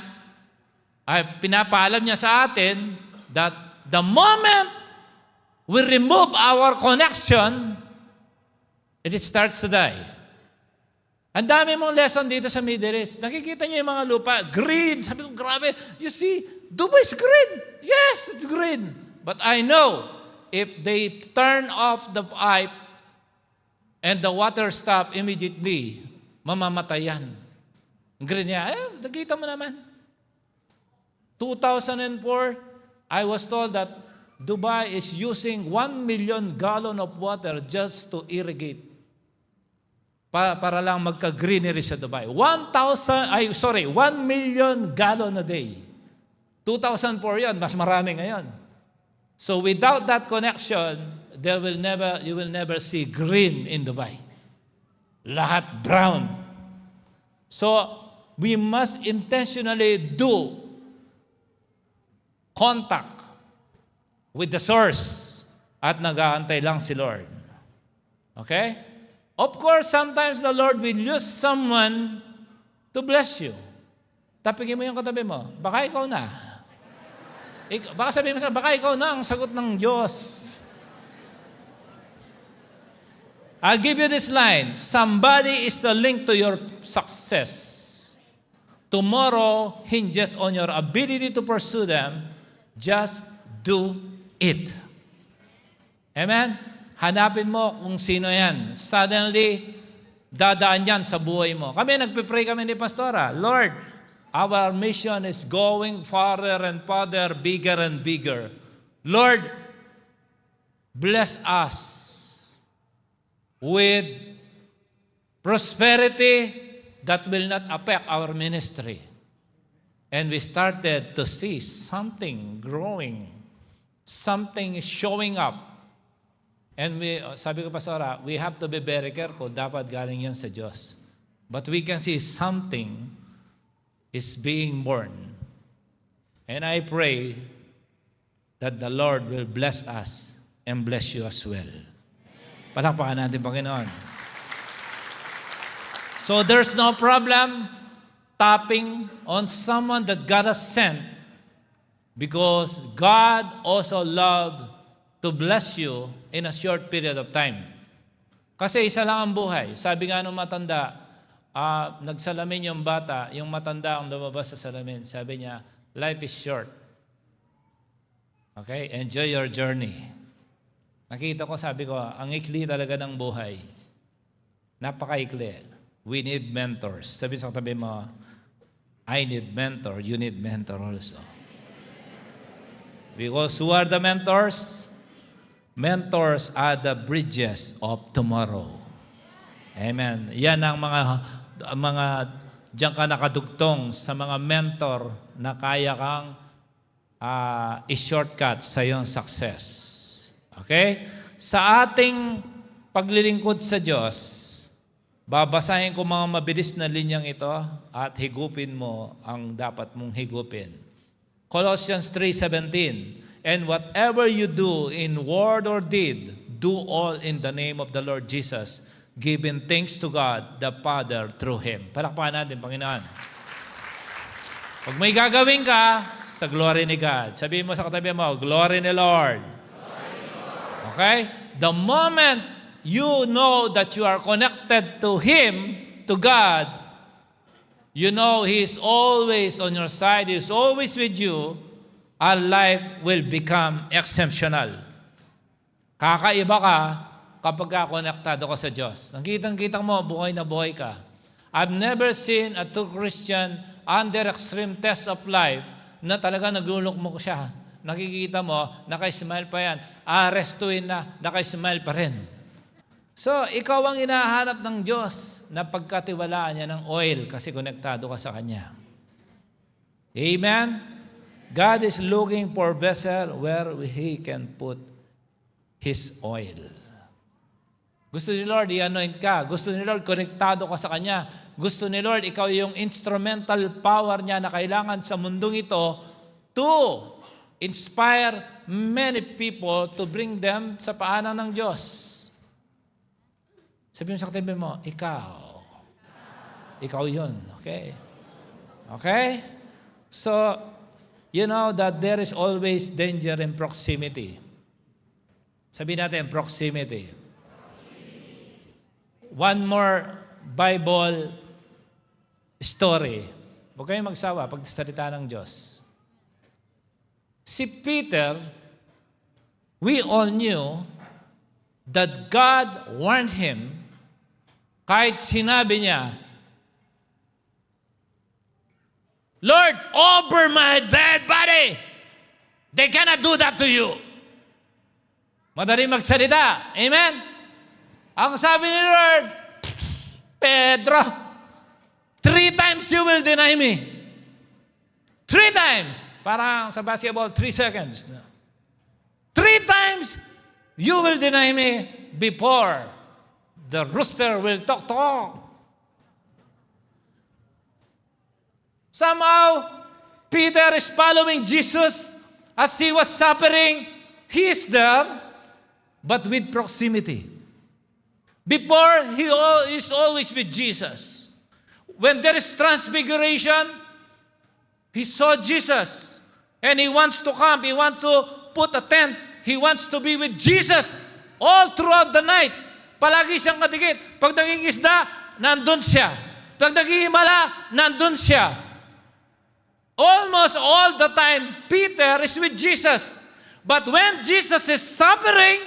pinapaalam niya sa atin that the moment we remove our connection, it starts to die. Ang dami mong lesson dito sa Middle East. Nakikita niyo yung mga lupa, green. Sabi ko, grabe. You see, Dubai is green. Yes, it's green. But I know, if they turn off the pipe and the water stop immediately, mamamatay yan. Green niya, nakita mo naman. 2004, I was told that Dubai is using 1 million gallon of water just to irrigate. Para lang magka-greenery sa Dubai. 1 million gallon a day. 2004 yan, mas marami ngayon. So without that connection, you will never see green in Dubai. Lahat brown. So we must intentionally do contact with the source at nag-aantay lang si Lord. Okay? Of course, sometimes the Lord will use someone to bless you. Tapigin mo yung katabi mo, baka ikaw na. Baka sabihin mo baka ikaw na ang sagot ng Diyos. I'll give you this line. Somebody is a link to your success. Tomorrow hinges on your ability to pursue them. Just do it. Amen? Hanapin mo kung sino yan. Suddenly, dadaan yan sa buhay mo. Kami, nagpipray kami ni Pastora, Lord, our mission is going farther and farther, bigger and bigger. Lord, bless us with prosperity that will not affect our ministry. And we started to see something growing. Something is showing up. And sabi ko Pastora, we have to be very careful. Dapat galing yan sa Diyos. But we can see something is being born. And I pray that the Lord will bless us and bless you as well. Palakpakan natin, Panginoon. So there's no problem tapping on someone that God has sent because God also loved to bless you in a short period of time. Kasi isa lang ang buhay. Sabi nga nung matanda, nagsalamin yung bata, yung matanda ang lumabas sa salamin. Sabi niya, life is short. Okay? Enjoy your journey. Nakita ko, sabi ko, ang ikli talaga ng buhay. Napakaikli. We need mentors. Sabi sa katabi mo, I need mentor. You need mentor also. Because who are the mentors? Mentors are the bridges of tomorrow. Amen. Yan ang mga diyan ka nakadugtong sa mga mentor na kaya kang i-shortcut sa iyong success. Okay? Sa ating paglilingkod sa Diyos, babasahin ko mga mabilis na linyang ito at higupin mo ang dapat mong higupin. Colossians 3:17, and whatever you do in word or deed, do all in the name of the Lord Jesus, giving thanks to God the Father through Him. Palakpakan natin, Panginoon. Pag may gagawin ka, sa glory ni God. Sabihin mo sa katabi mo, glory ni Lord. Okay? The moment you know that you are connected to Him, to God, you know He is always on your side, He is always with you, our life will become exceptional. Kakaiba ka kapag konektado ka sa Diyos. Nakitang-kitang mo, buhay na buhay ka. I've never seen a true Christian under extreme test of life na talaga naglulukmok siya. Nakikita mo, naka-smile pa yan. Arestuin na, naka-smile pa rin. So, ikaw ang hinahanap ng Diyos na pagkatiwalaan niya ng oil kasi konektado ka sa Kanya. Amen? God is looking for vessel where He can put His oil. Gusto ni Lord, i-anoint ka. Gusto ni Lord, konektado ka sa Kanya. Gusto ni Lord, ikaw yung instrumental power niya na kailangan sa mundong ito to inspire many people to bring them sa paanan ng Diyos. Sabihin mo sa katabi mo, ikaw. Ikaw yun. Okay? Okay? So, you know that there is always danger in proximity. Sabihin natin, proximity. One more Bible story. Huwag kayong magsawa pag salita ng Diyos. Si Peter, we all knew that God warned him kahit sinabi niya, Lord, over my dead body. They cannot do that to you. Madali magsalita. Amen? Ang sabi ni Lord, Pedro, 3 times you will deny me. 3 times. Parang sa basketball, 3 seconds. 3 times you will deny me before the rooster will talk. Somehow, Peter is following Jesus as he was suffering. He is there, but with proximity. Before, he is always with Jesus. When there is transfiguration, he saw Jesus. And he wants to come. He wants to put a tent. He wants to be with Jesus all throughout the night. Palagi siyang kadikit. Pag nangingisda, nandun siya. Pag naghihimala, nandun siya. Almost all the time, Peter is with Jesus. But when Jesus is suffering,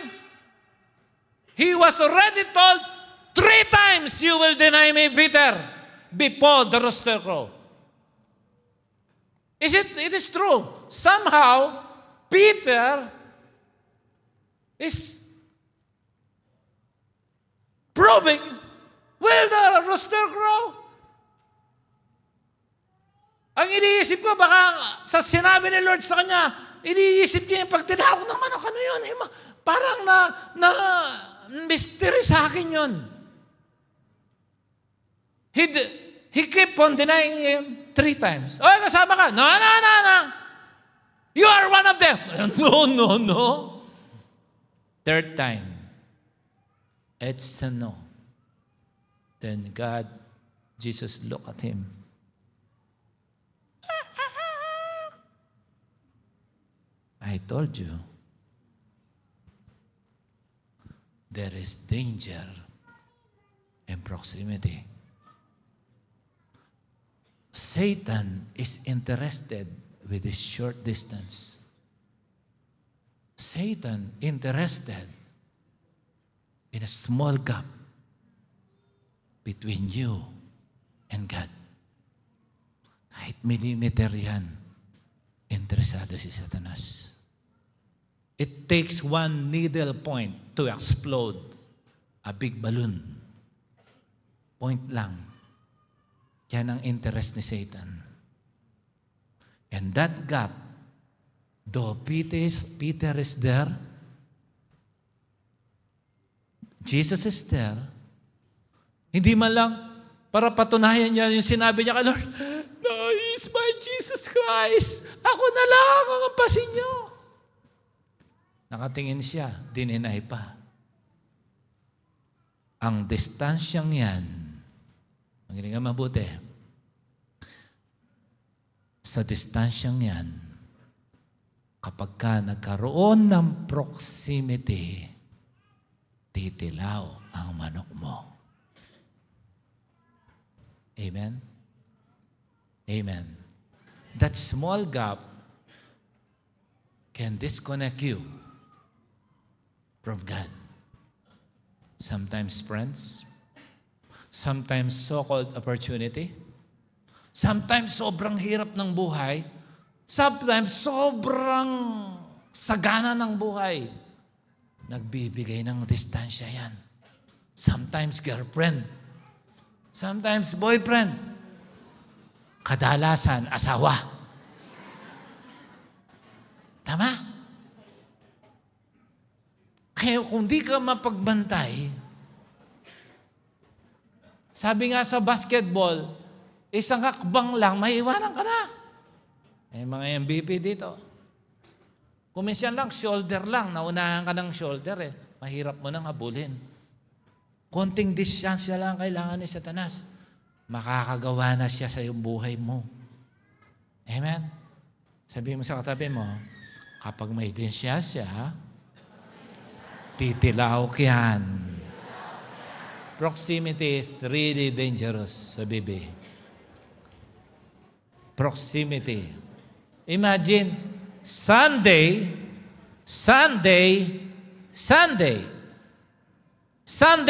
he was already told, 3 times you will deny me, Peter, before the rooster crow. It is true. Somehow, Peter is proving, will the rooster crow? Ang iniisip ko, baka sa sinabi ni Lord sa kanya, iniisip niya yung pag tinawag ng manok, ano yun? Parang mystery sa akin yun. He kept on denying him 3 times. O, kasama ka? No. You are one of them. No. 3rd time, it's a no. Then Jesus looked at him. I told you, there is danger in proximity. Satan is interested with this short distance. Satan interested in a small gap between you and God. Kahit millimeter yan, interesado si Satanas. It takes one needle point to explode a big balloon. Point lang. Yan ang interest ni Satan. And that gap, though Peter is there, Jesus is there, hindi man lang para patunayan niya yung sinabi niya kay Lord, no, He is my Jesus Christ. Ako na lang ang ampasin niyo. Nakatingin siya, dininay pa. Ang distansyang yan, magaling nga mabuti, sa distansyang yan, kapag ka nagkaroon ng proximity, titilaw ang manok mo. Amen? Amen. That small gap can disconnect you from God. Sometimes friends, sometimes so-called opportunity, sometimes sobrang hirap ng buhay, sometimes sobrang sagana ng buhay. Nagbibigay ng distansya yan. Sometimes girlfriend, sometimes boyfriend, kadalasan asawa. Tama? Kaya kung di ka mapagbantay, sabi nga sa basketball, isang hakbang lang, maiiwanan ka na. Eh, mga MVP dito. Kuminsan lang, shoulder lang. Naunahan ka ng shoulder eh. Mahirap mo nang habulin. Konting distansya lang kailangan ni Satanas. Makakagawa na siya sa iyong buhay mo. Amen? Sabi mo sa katabi mo, kapag may distansya, titilaw yan. Proximity is really dangerous sa Bibi. Proximity. Imagine, Sunday,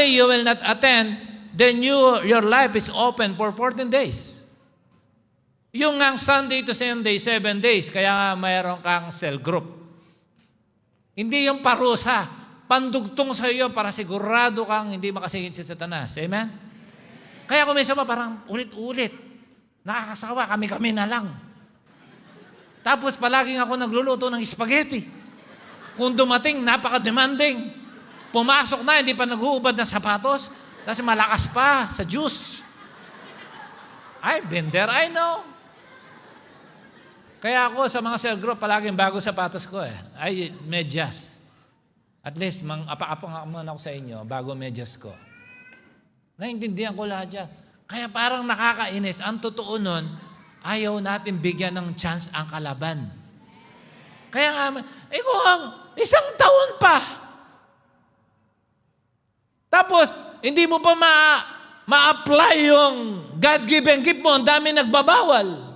you will not attend, then your life is open for 14 days. Yung ang Sunday to Sunday, 7 days, kaya nga mayroon kang cell group. Hindi yung parusa. Pandugtong sa iyo para sigurado kang hindi makasingit si Satanas. Amen? Kaya kung minsan parang ulit-ulit. Nakakasawa, kami-kami na lang. Tapos palaging ako nagluluto ng spaghetti. Kung dumating, napaka-demanding. Pumasok na, hindi pa nag-uubad ng sapatos. Kasi malakas pa sa juice. I've been there, I know. Kaya ako sa mga cell group, palaging bago sapatos ko eh. Ay, medyas. At least, apa-apa muna ako sa inyo, bago medyas ko. Naintindihan ko lahat yan. Kaya parang nakakainis. Ang totoo nun, ayaw natin bigyan ng chance ang kalaban. Kaya nga, kung 1 taon pa. Tapos, hindi mo pa ma-apply yung God-given gift mo, ang dami nagbabawal.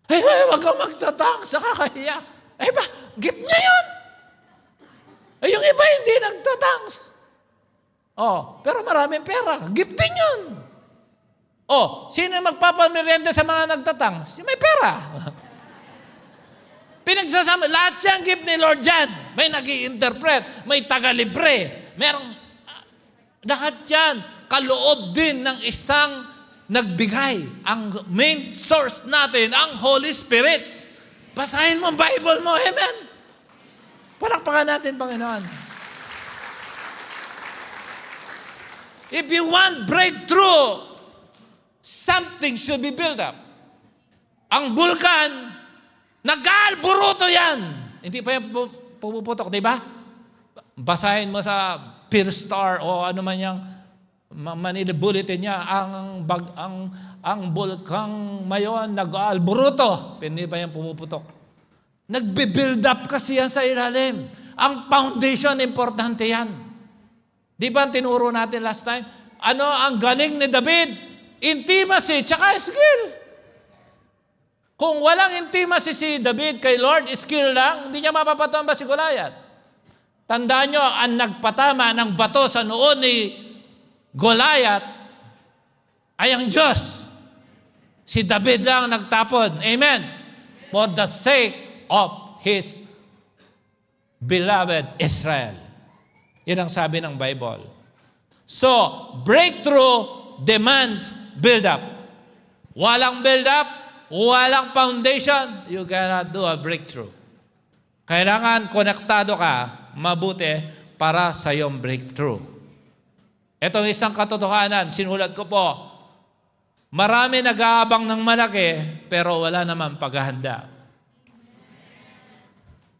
Wag kang magtatang sa kakahiya. Gift niya yun. Yung iba hindi nagtatangs. Pero maraming pera. Gift din yun. Sino magpapamerienda sa mga nagtatangs? Yung may pera. Pinagsasama, lahat siyang gift ni Lord dyan. May nag-i-interpret, may taga-libre, merong, lahat yan, kaloob din ng isang nagbigay. Ang main source natin, ang Holy Spirit. Basahin mo ang Bible mo, amen? Palakpakan natin, Panginoon. If you want breakthrough, something should be built up. Ang bulkan, nag-aalburuto yan. Hindi pa yan pumuputok, di ba? Basahin mo sa Peer Star o ano man yung Manila Bulletin niya, ang bulkang mayon nag-aalburuto. Hindi pa yan pumuputok. Nagbe-build up kasi yan sa ilalim. Ang foundation, importante yan. Di ba tinuro natin last time? Ano ang galing ni David? Intimacy, tsaka skill. Kung walang intimacy si David kay Lord, skill lang, hindi niya mapapatumba si Goliath. Tandaan nyo, ang nagpatama ng bato sa noon ni Goliath ay ang Diyos. Si David lang nagtapon. Amen? For the sake of His beloved Israel. Yan ang sabi ng Bible. So, breakthrough demands build-up. Walang build-up, walang foundation, you cannot do a breakthrough. Kailangan konektado ka mabuti para sa iyong breakthrough. Itong isang katotohanan, sinulat ko po, marami nag-aabang ng malaki, pero wala naman paghahanda.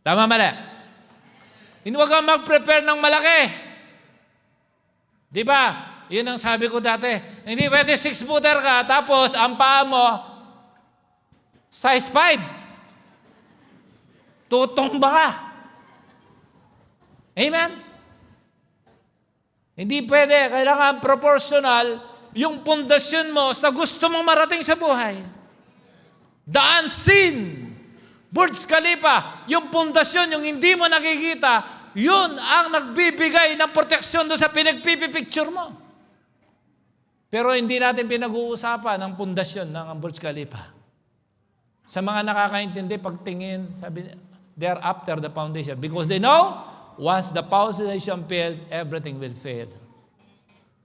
Tama mali? Hindi wag kang mag-prepare ng malaki. Di ba? Yun ang sabi ko dati. Hindi pwede 6-footer ka, tapos ang paa mo, size 5. Tutumba ka. Amen? Hindi pwede. Kailangan proportional yung pundasyon mo sa gusto mong marating sa buhay. The unseen. Burj Khalifa, yung pundasyon, yung hindi mo nakikita, yun ang nagbibigay ng proteksyon doon sa pinagpipicture mo. Pero hindi natin pinag-uusapan ang pundasyon ng Burj Khalifa. Sa mga nakakaintindi, pagtingin, sabi, they're after the foundation. Because they know, once the foundation failed, everything will fail.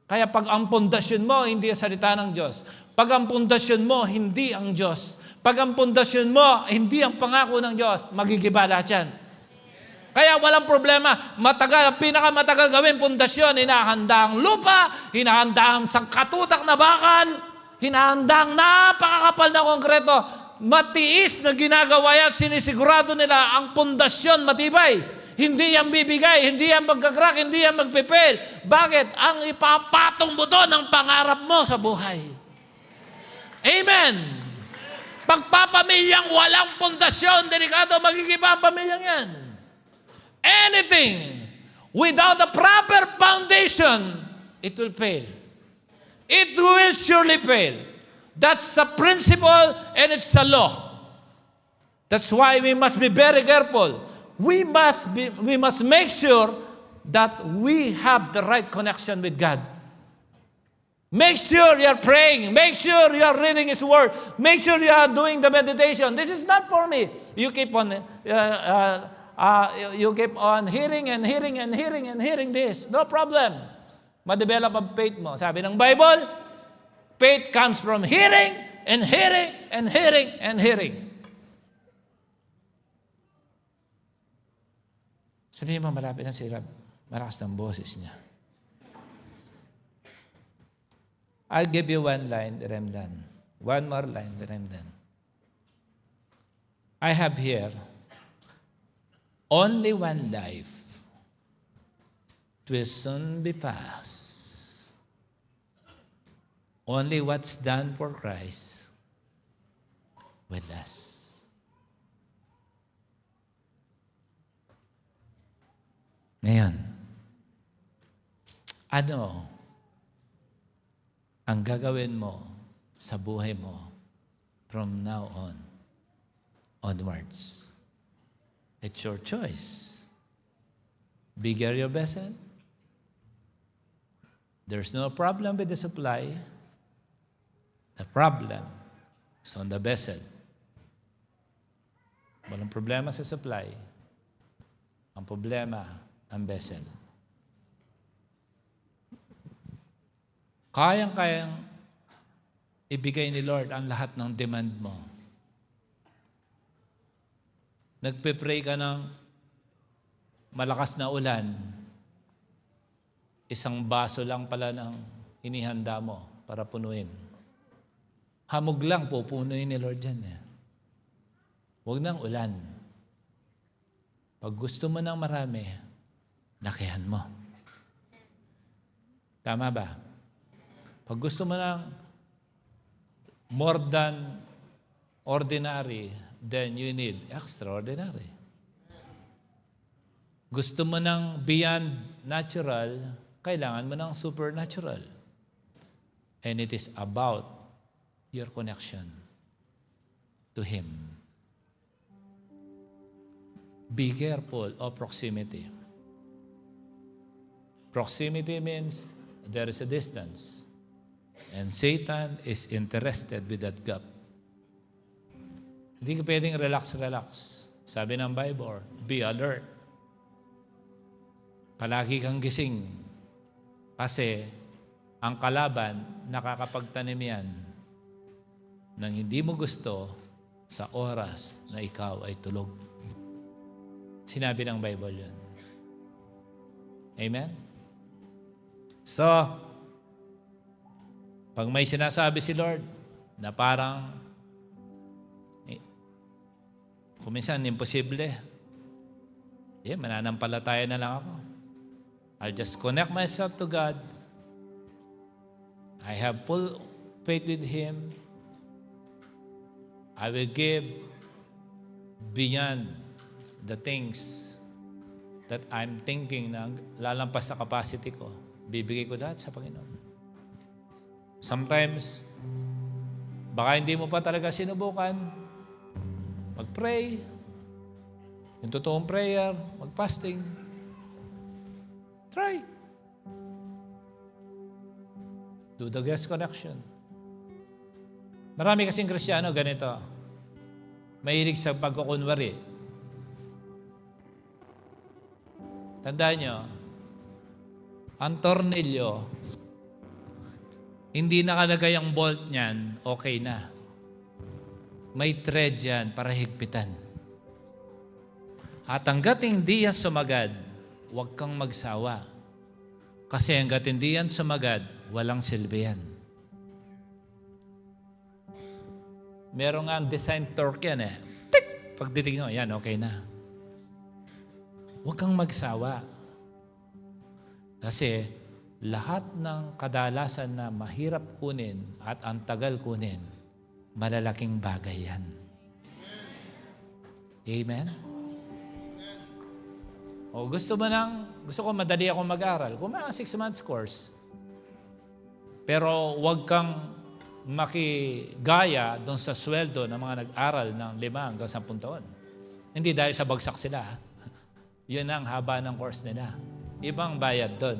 Kaya pag ang pundasyon mo, hindi ang salita ng Diyos. Pag ang pundasyon mo, hindi ang Diyos. Pag ang pundasyon mo, hindi ang pangako ng Diyos, magigiba lahat yan. Kaya walang problema. Pinakamatagal gawin pundasyon, hinahanda ang lupa, hinahanda ang sangkatutak na bakal, hinahanda ang napakakapal na konkreto. Matiis na ginagawa yan, sinisigurado nila ang pundasyon matibay. Hindi yan bibigay, hindi yan magkakrak, hindi yan magpipil. Bakit? Ang ipapatong mo doon ang pangarap mo sa buhay. Amen! Pagpapamilyang walang pundasyon, delikado, magigiba ang pamilyang yan. Anything without a proper foundation, it will fail. It will surely fail. That's a principle and it's a law. That's why we must be very careful. We must make sure that we have the right connection with God. Make sure you're praying. Make sure you're reading His Word. Make sure you are doing the meditation. This is not for me. You keep on hearing and hearing and hearing and hearing this. No problem. Ma-develop ang faith mo. Sabi ng Bible, faith comes from hearing and hearing and hearing and hearing. Sabihin mo, malapit na si Rab. Malakas ng boses niya. I'll give you one line, then I'm done. One more line, then I'm done. I have here only one life. It will soon be past. Only what's done for Christ will last. Ngayon, ano ang gagawin mo sa buhay mo from now onwards? It's your choice. Bigger your vessel. There's no problem with the supply. The problem is on the vessel. Walang problema sa supply. Ang problema, ang vessel. Kayang-kayang ibigay ni Lord ang lahat ng demand mo. Nagpe-pray ka ng malakas na ulan, isang baso lang pala ng inihanda mo para punuin. Hamog lang, pupunuin ni Lord yan. Huwag nang ulan. Pag gusto mo ng marami, lakihan mo. Tama ba? Pag gusto mo ng more than ordinary, then you need extraordinary. Gusto mo ng beyond natural, kailangan mo ng supernatural. And it is about your connection to Him. Be careful of proximity. Proximity means there is a distance. And Satan is interested with that gap. Hindi ka pwedeng relax. Sabi ng Bible, be alert. Palagi kang gising. Kasi ang kalaban, nakakapagtanim yan ng hindi mo gusto sa oras na ikaw ay tulog. Sinabi ng Bible yun. Amen? So, pag may sinasabi si Lord na parang kung minsan imposible, mananampalataya na lang ako. I'll just connect myself to God. I have full faith with Him. I will give beyond the things that I'm thinking na lalampas sa capacity ko. Bibigay ko lahat sa Panginoon. Sometimes, baka hindi mo pa talaga sinubukan. Mag-pray. Yung totoong prayer. Mag-fasting. Try. Do the guest connection. Marami kasing Kristiyano ganito. Mahilig sa pagkukunwari. Tandaan nyo, ang tornilyo, hindi nakalagay ang bolt niyan, okay na. May thread yan para higpitan. At hanggat hindi yan sumagad, huwag kang magsawa. Kasi hanggat hindi yan sumagad, walang silbi yan. Meron nga ang design torque yan eh. Tik! Pag titignan mo, yan, okay na. Huwag kang magsawa. Kasi lahat ng kadalasan na mahirap kunin at ang tagal kunin, malalaking bagay yan. Amen? O gusto ko madali akong mag-aral. Kung mga 6 months course. Pero huwag kang makigaya doon sa sweldo ng mga nag-aral ng 5 hanggang 10 taon. Hindi dahil sa bagsak sila. Yun ang haba ng course nila. Ibang bayad doon.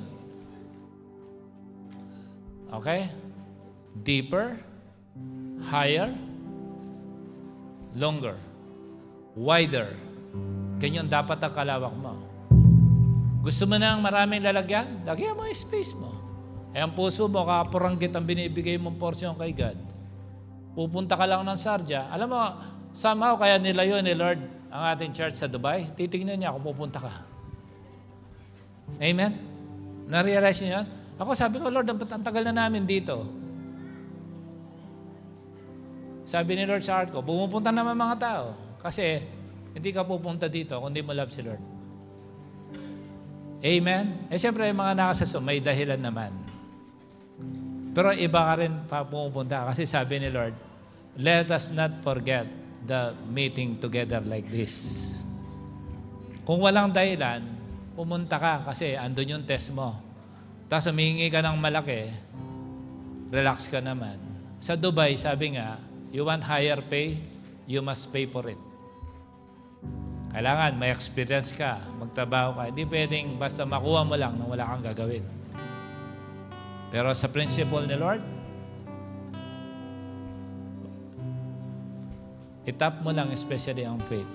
Okay? Deeper, higher, longer, wider. Ganyan dapat ang kalawak mo. Gusto mo ng maraming lalagyan? Lagyan mo yung space mo. Eh ang puso mo, kapuranggit ang binibigay mong porsyon kay God. Pupunta ka lang ng Sharjah. Alam mo, somehow kaya nilayo ni Lord ang ating church sa Dubai. Titignan niya kung pupunta ka. Amen? Na-realize niyo yan? Ako sabi ko, Lord, ang tagal na namin dito. Sabi ni Lord sa heart ko, pumupunta naman mga tao. Kasi hindi ka pupunta dito kung hindi mo love si Lord. Amen? Eh siyempre, mga nakasaso, may dahilan naman. Pero iba ka rin pumupunta. Kasi sabi ni Lord, let us not forget the meeting together like this. Kung walang dahilan, pumunta ka kasi andun yung test mo. Tapos humihingi ka ng malaki, relax ka naman. Sa Dubai, sabi nga, you want higher pay, you must pay for it. Kailangan may experience ka, magtrabaho ka. Hindi pwedeng basta makuha mo lang nang wala kang gagawin. Pero sa principle ni Lord, itap mo lang especially ang faith.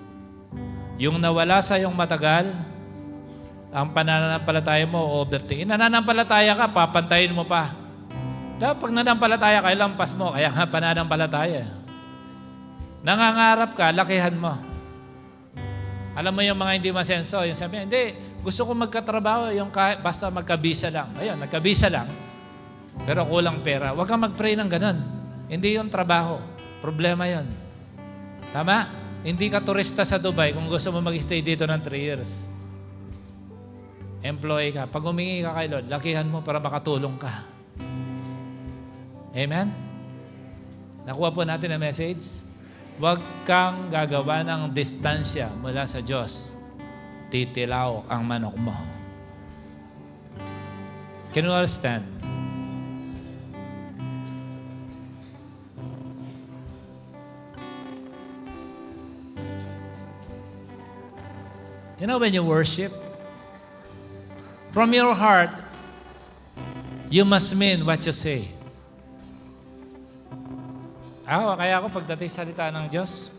Yung nawala sa iyong matagal, ang pananampalataya mo, overtaking. Nananampalataya ka, papantayin mo pa. Dapat pag nananampalataya ka, ilampas mo. Kaya nga pananampalataya. Nangangarap ka, lakihan mo. Alam mo yung mga hindi masenso, yung sabi, hindi, gusto ko magkatrabaho, yung basta magkabisa lang. Ayun, nagkabisa lang. Pero kulang pera. Huwag kang mag-pray ng ganun. Hindi yung trabaho. Problema yon. Tama? Hindi ka turista sa Dubai kung gusto mo mag-stay dito ng 3 years. Employee ka. Pag humingi ka kay Lord, lakihan mo para makatulong ka. Amen? Nakuha po natin ang message? Huwag kang gagawa ng distansya mula sa Diyos. Titilaw ang manok mo. Can you all stand? You know when you worship, from your heart, you must mean what you say. Kaya ako pagdating salita ng Diyos,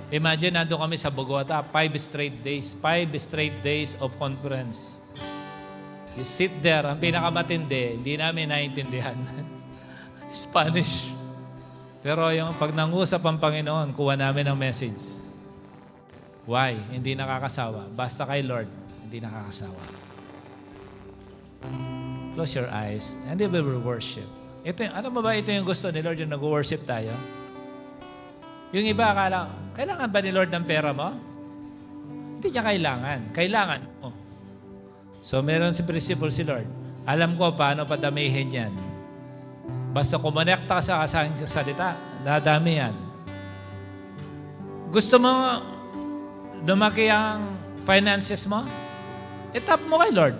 imagine nandun kami sa Bogota, 5 straight days of conference. You sit there, ang pinakamatindi, hindi namin naiintindihan. Spanish. Pero yung pag nangusap ang Panginoon, kuha namin ang message. Why? Hindi nakakasawa. Basta kay Lord, hindi nakakasawa. Close your eyes and we will worship. Ito, alam mo ba ito yung gusto ni Lord, yung nag-worship tayo? Yung iba akala, kailangan ba ni Lord ng pera mo? Hindi niya kailangan. Kailangan mo. So meron si principle si Lord. Alam ko paano padamihin yan. Basta kumonekta ka sa salita, dadami yan. Gusto mo dumaki ang finances mo? Itap mo kay Lord.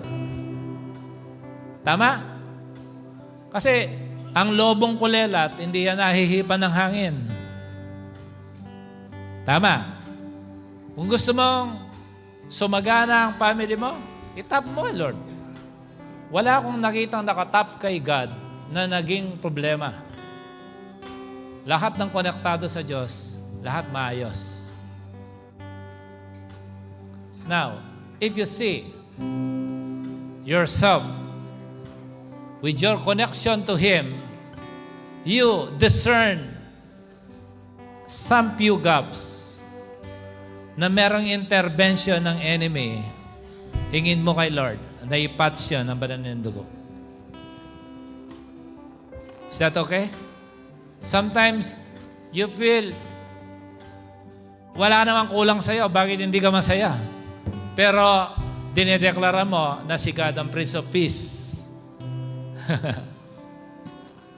Tama? Kasi ang lobong kulelat, hindi yan nahihipan ng hangin. Tama? Kung gusto mong sumagana ang family mo, itap mo kay Lord. Wala akong nakitang nakatap kay God na naging problema. Lahat ng konektado sa Diyos, lahat maayos. Now, if you see yourself with your connection to Him, you discern some few gaps na merong intervention ng enemy, hingin mo kay Lord na ipatch yun ng banal ng dugo. Is that okay? Sometimes, you feel wala namang kulang sa'yo, bakit hindi ka masaya? Pero, dinedeklara mo na si God ang Prince of Peace.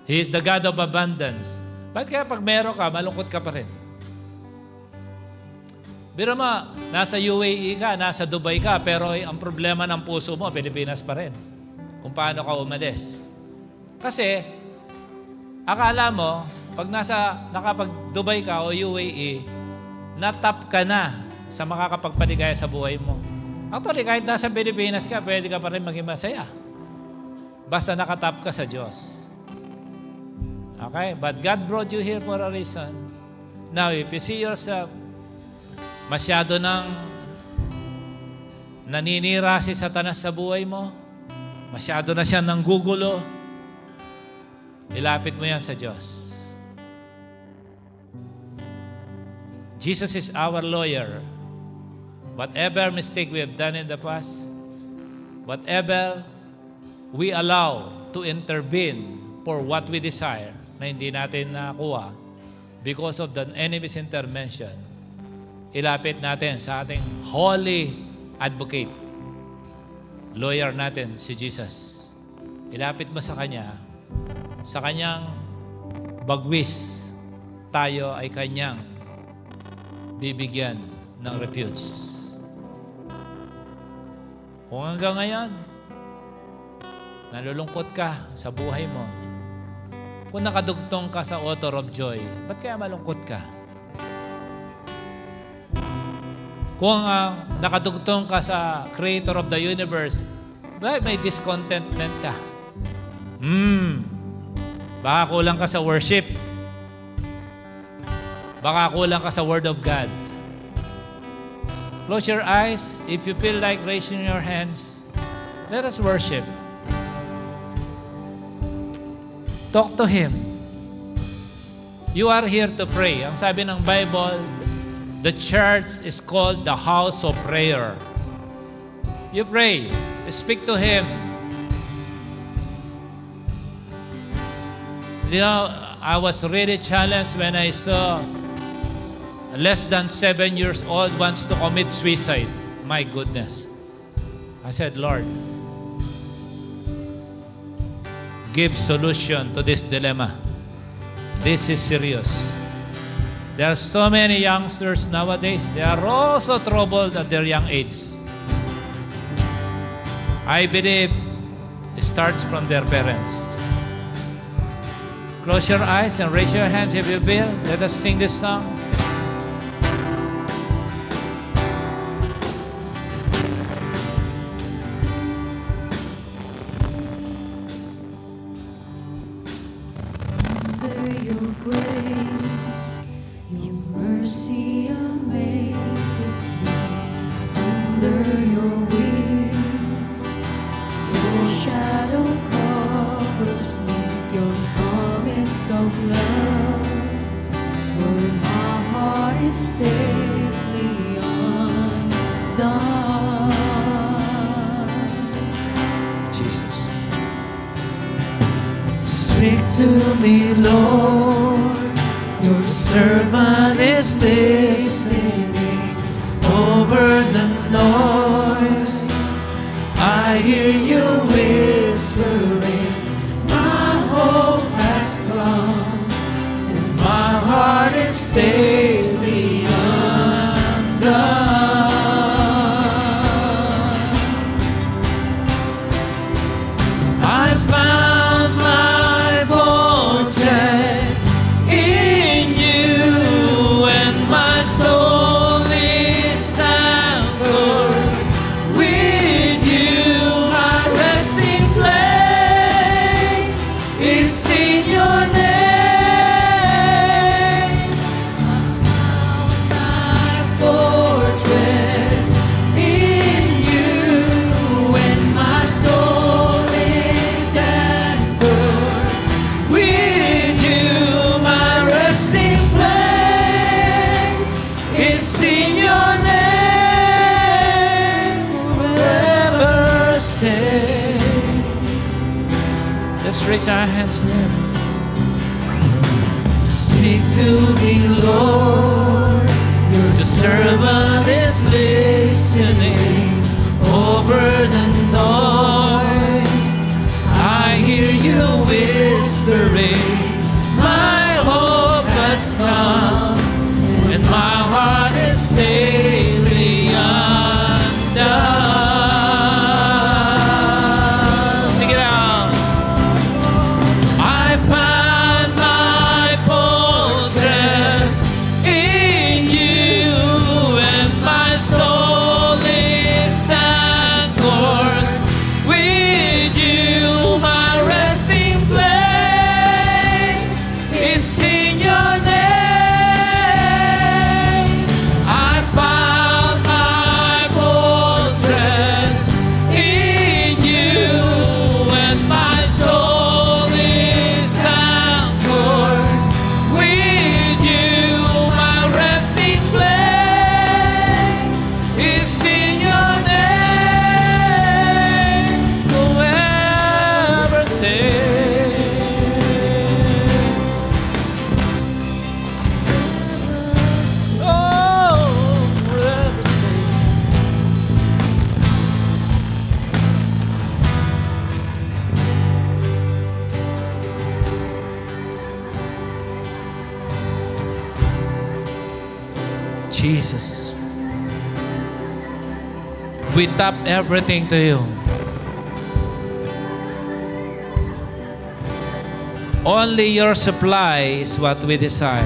He is the God of abundance. Ba't kaya pag meron ka, malungkot ka pa rin? Biro mo, nasa UAE ka, nasa Dubai ka, pero ang problema ng puso mo, Pilipinas pa rin. Kung paano ka umalis. Kasi, akala mo, pag nakapag-Dubai ka o UAE, natap ka na sa makakapagpaligaya sa buhay mo. Actually, kahit nasa Pilipinas ka, pwede ka pa rin maging masaya. Basta nakatap ka sa Diyos. Okay? But God brought you here for a reason. Now, if you see yourself, masyado nang naninira si Satanas sa buhay mo, masyado na siya nanggugulo, ilapit mo yan sa Diyos. Jesus is our lawyer. Whatever mistake we have done in the past, whatever we allow to intervene for what we desire na hindi natin nakuha because of the enemy's intervention, ilapit natin sa ating holy advocate, lawyer natin, si Jesus. Ilapit mo sa Kanya, sa Kanyang bagwis, tayo ay Kanyang bibigyan ng refuge. Kung hanggang ngayon, nalulungkot ka sa buhay mo, kung nakadugtong ka sa author of joy, ba't kaya malungkot ka? Kung nakadugtong ka sa creator of the universe, bakit may discontentment ka? Baka kulang ka sa worship. Baka kulang ka sa Word of God. Close your eyes. If you feel like raising your hands, let us worship. Talk to Him. You are here to pray. Ang sabi ng Bible, the church is called the house of prayer. You pray. Speak to Him. You know, I was really challenged when I saw less than 7 years old wants to commit suicide. My goodness. I said, Lord, give solution to this dilemma. This is serious. There are so many youngsters nowadays. They are also troubled at their young age. I believe it starts from their parents. Close your eyes and raise your hands if you will. Let us sing this song. Jesus. Speak to me, Lord. Your servant is listening over the noise. I hear you whispering, my hope has come, and my heart is safely undone. I found my fortress in you, and my soul is anchored with you. My resting place is in your name. I found my fortress in you, and my soul is anchored with you. My resting place is in your name, forever safe. Let's raise our hands now. Speak to me, Lord. Your servant is listening over the noise. I hear you whispering, my hope has come, and my heart is safely undone. Sing it out. I found my fortress in you, and my soul is anchored with you. My resting place Jesus. We tap everything to you. Only your supply is what we desire.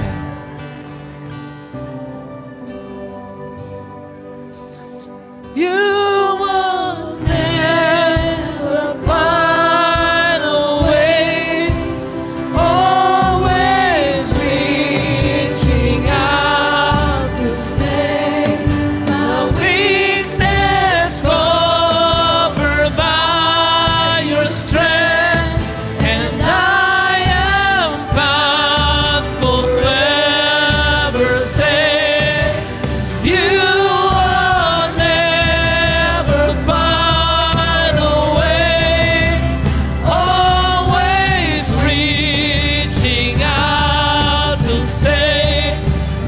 You will never find a way, always reaching out to save my weakness, covered by your strength, and I am found forever safe. You will never find a way, always reaching out to save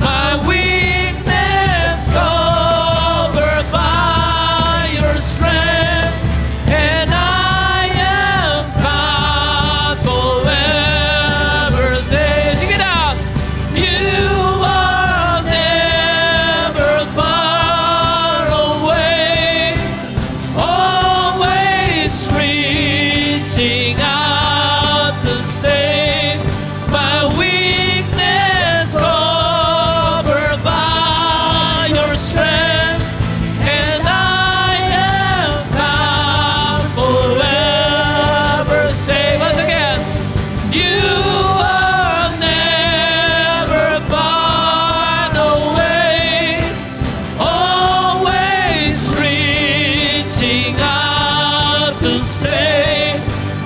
my weakness, covered by your strength, and I am found forever safe. Sing it out. You are never far away, always reaching out to save my weakness, covered by your strength, and I am found forever safe. Once again, you are never far away, always reaching out to save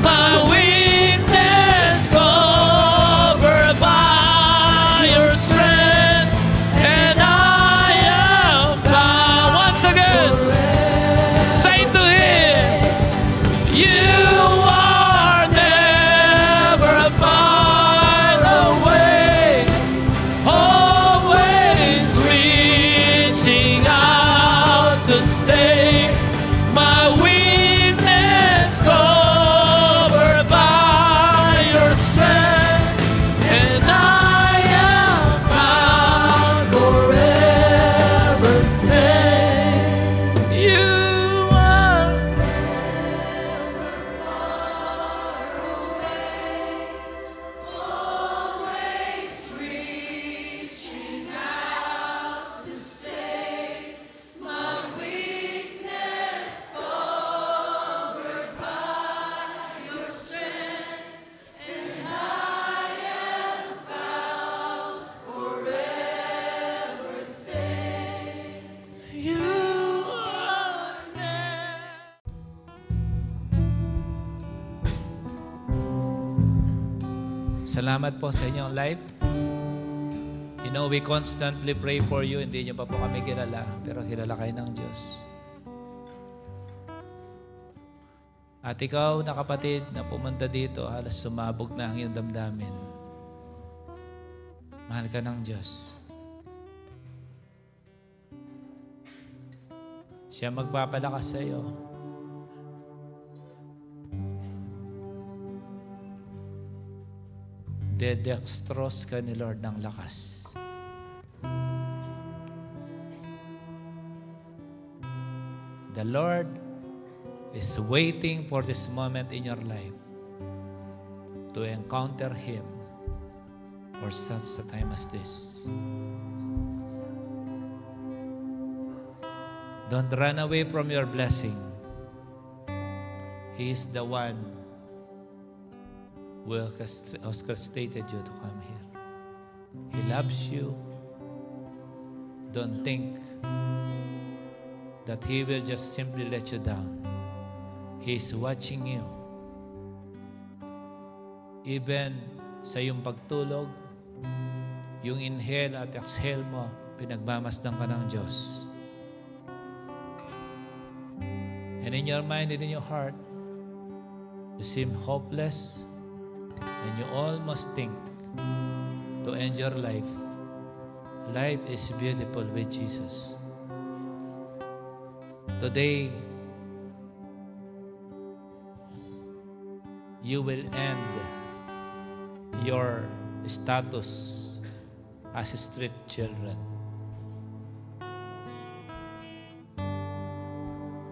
my weakness, covered by your strength, and I am found. Once again, say to him, you are never far away, always reaching out to save my weakness, covered by your strength, and I am found forever safe. You are always reaching out to save my weakness, covered by your strength, and I am found forever safe. You are never. Salamat po sa inyong life. You know, we constantly pray for you. Hindi niyo pa po kami kilala, pero kilala kayo ng Diyos. At ikaw na kapatid na pumunta dito, halos sumabog na ang iyong damdamin. Mahal ka ng Diyos. Siya magpapalakas sa iyo. Dedextrose ka ni Lord ng lakas. The Lord is waiting for this moment in your life to encounter Him for such a time as this. Don't run away from your blessing. He is the one who orchestrated you to come here. He loves you. Don't think that He will just simply let you down. He is watching you. Even sa iyong pagtulog, yung inhale at exhale mo, pinagmamasdan ka ng Diyos. And in your mind and in your heart, you seem hopeless and you almost think to end your life. Life is beautiful with Jesus. Today, you will end your status as street children.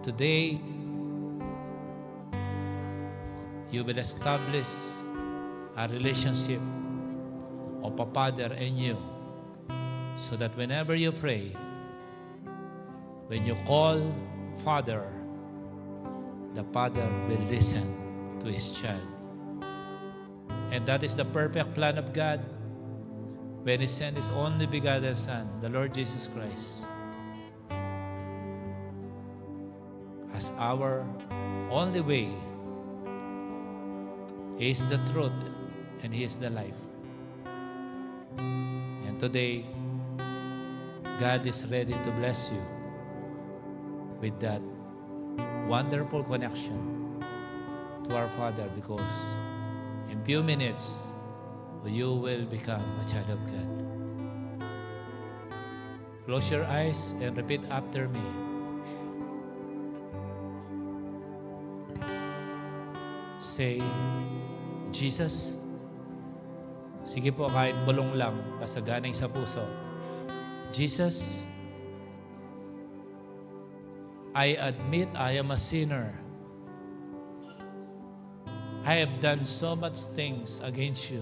Today, you will establish a relationship of a father and you, so that whenever you pray, when you call Father, the Father will listen to His child. And that is the perfect plan of God when He sent His only begotten Son, the Lord Jesus Christ, as our only way. He is the truth and He is the life. And today, God is ready to bless you with that wonderful connection to our Father, because in few minutes, you will become a child of God. Close your eyes and repeat after me. Say, Jesus. Sige po, kahit bulong lang, basta galing sa puso. Jesus, I admit I am a sinner. I have done so much things against you.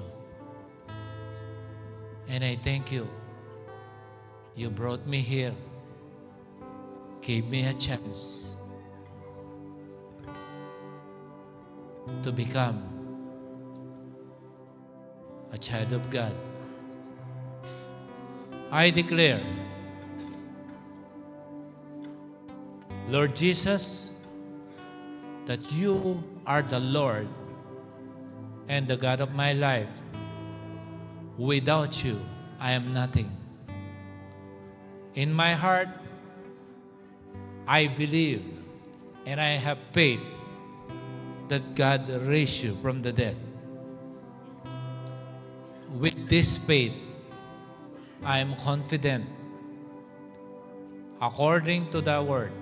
And I thank you. You brought me here. Gave me a chance to become a child of God. I declare, Lord Jesus, that you are the Lord and the God of my life. Without you, I am nothing. In my heart, I believe and I have faith that God raised you from the dead. With this faith, I am confident, according to the word,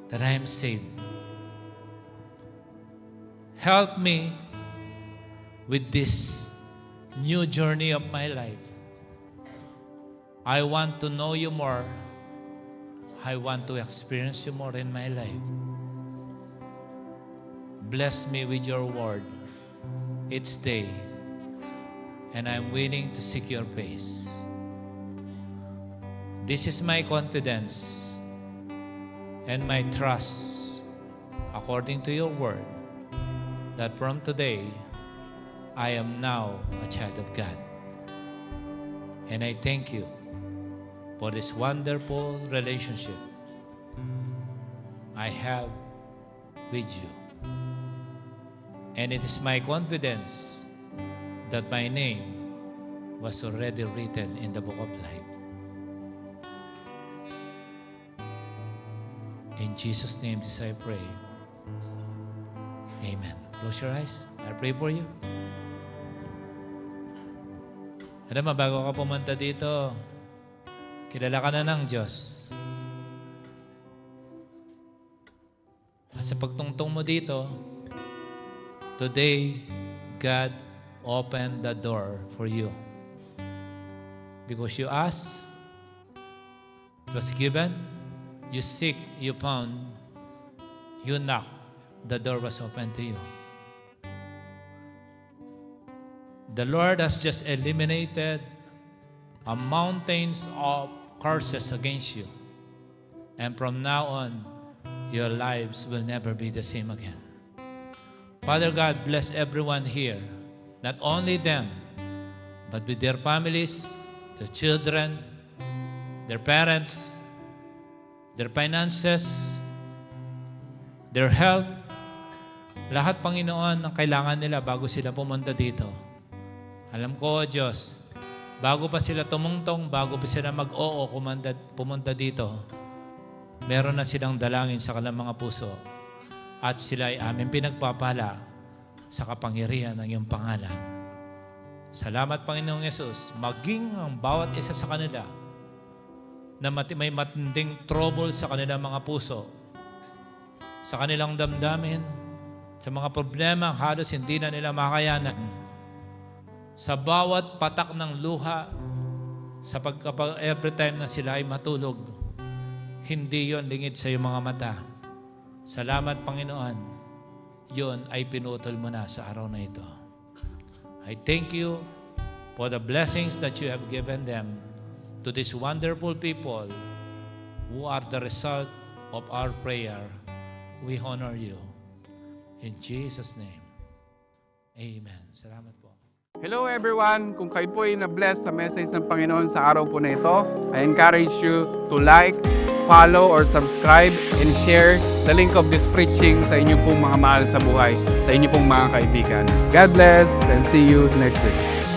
that I am saved. Help me with this new journey of my life. I want to know you more. I want to experience you more in my life. Bless me with your word each day, and I'm willing to seek your face. This is my confidence and my trust, according to your word, that from today, I am now a child of God. And I thank you for this wonderful relationship I have with you. And it is my confidence that my name was already written in the book of life. In Jesus' name, this I pray. Amen. Close your eyes. I pray for you. Alam mo, bago ka pumunta dito, kilala ka na ng Diyos. At sa pagtungtong mo dito, today, God opened the door for you. Because you asked, it was given. You seek, you found. You knock, the door was opened to you. The Lord has just eliminated a mountains of curses against you. And from now on, your lives will never be the same again. Father God, bless everyone here. Not only them, but with their families, their children, their parents, their finances, their health. Lahat, Panginoon, ang kailangan nila bago sila pumunta dito. Alam ko, Diyos, bago pa sila tumungtong, bago pa sila mag-oo pumunta dito, meron na silang dalangin sa kanilang mga puso at sila ay aming pinagpapala sa kapangyarihan ng iyong pangalan. Salamat, Panginoong Yesus, maging ang bawat isa sa kanila na may matinding trouble sa kanilang mga puso, sa kanilang damdamin, sa mga problema halos hindi na nila makayanan. Sa bawat patak ng luha, sa every time na sila ay matulog, Hindi yon lingid sa iyong mga mata. Salamat, Panginoon. Yon ay pinutol mo na sa araw na ito. I thank you for the blessings that you have given them to these wonderful people who are the result of our prayer. We honor you. In Jesus' name. Amen. Salamat po. Hello everyone! Kung kayo po ay na-bless sa message ng Panginoon sa araw po na ito, I encourage you to like, follow, or subscribe and share the link of this preaching sa inyo pong mga mahal sa buhay, sa inyo pong mga kaibigan. God bless and see you next week.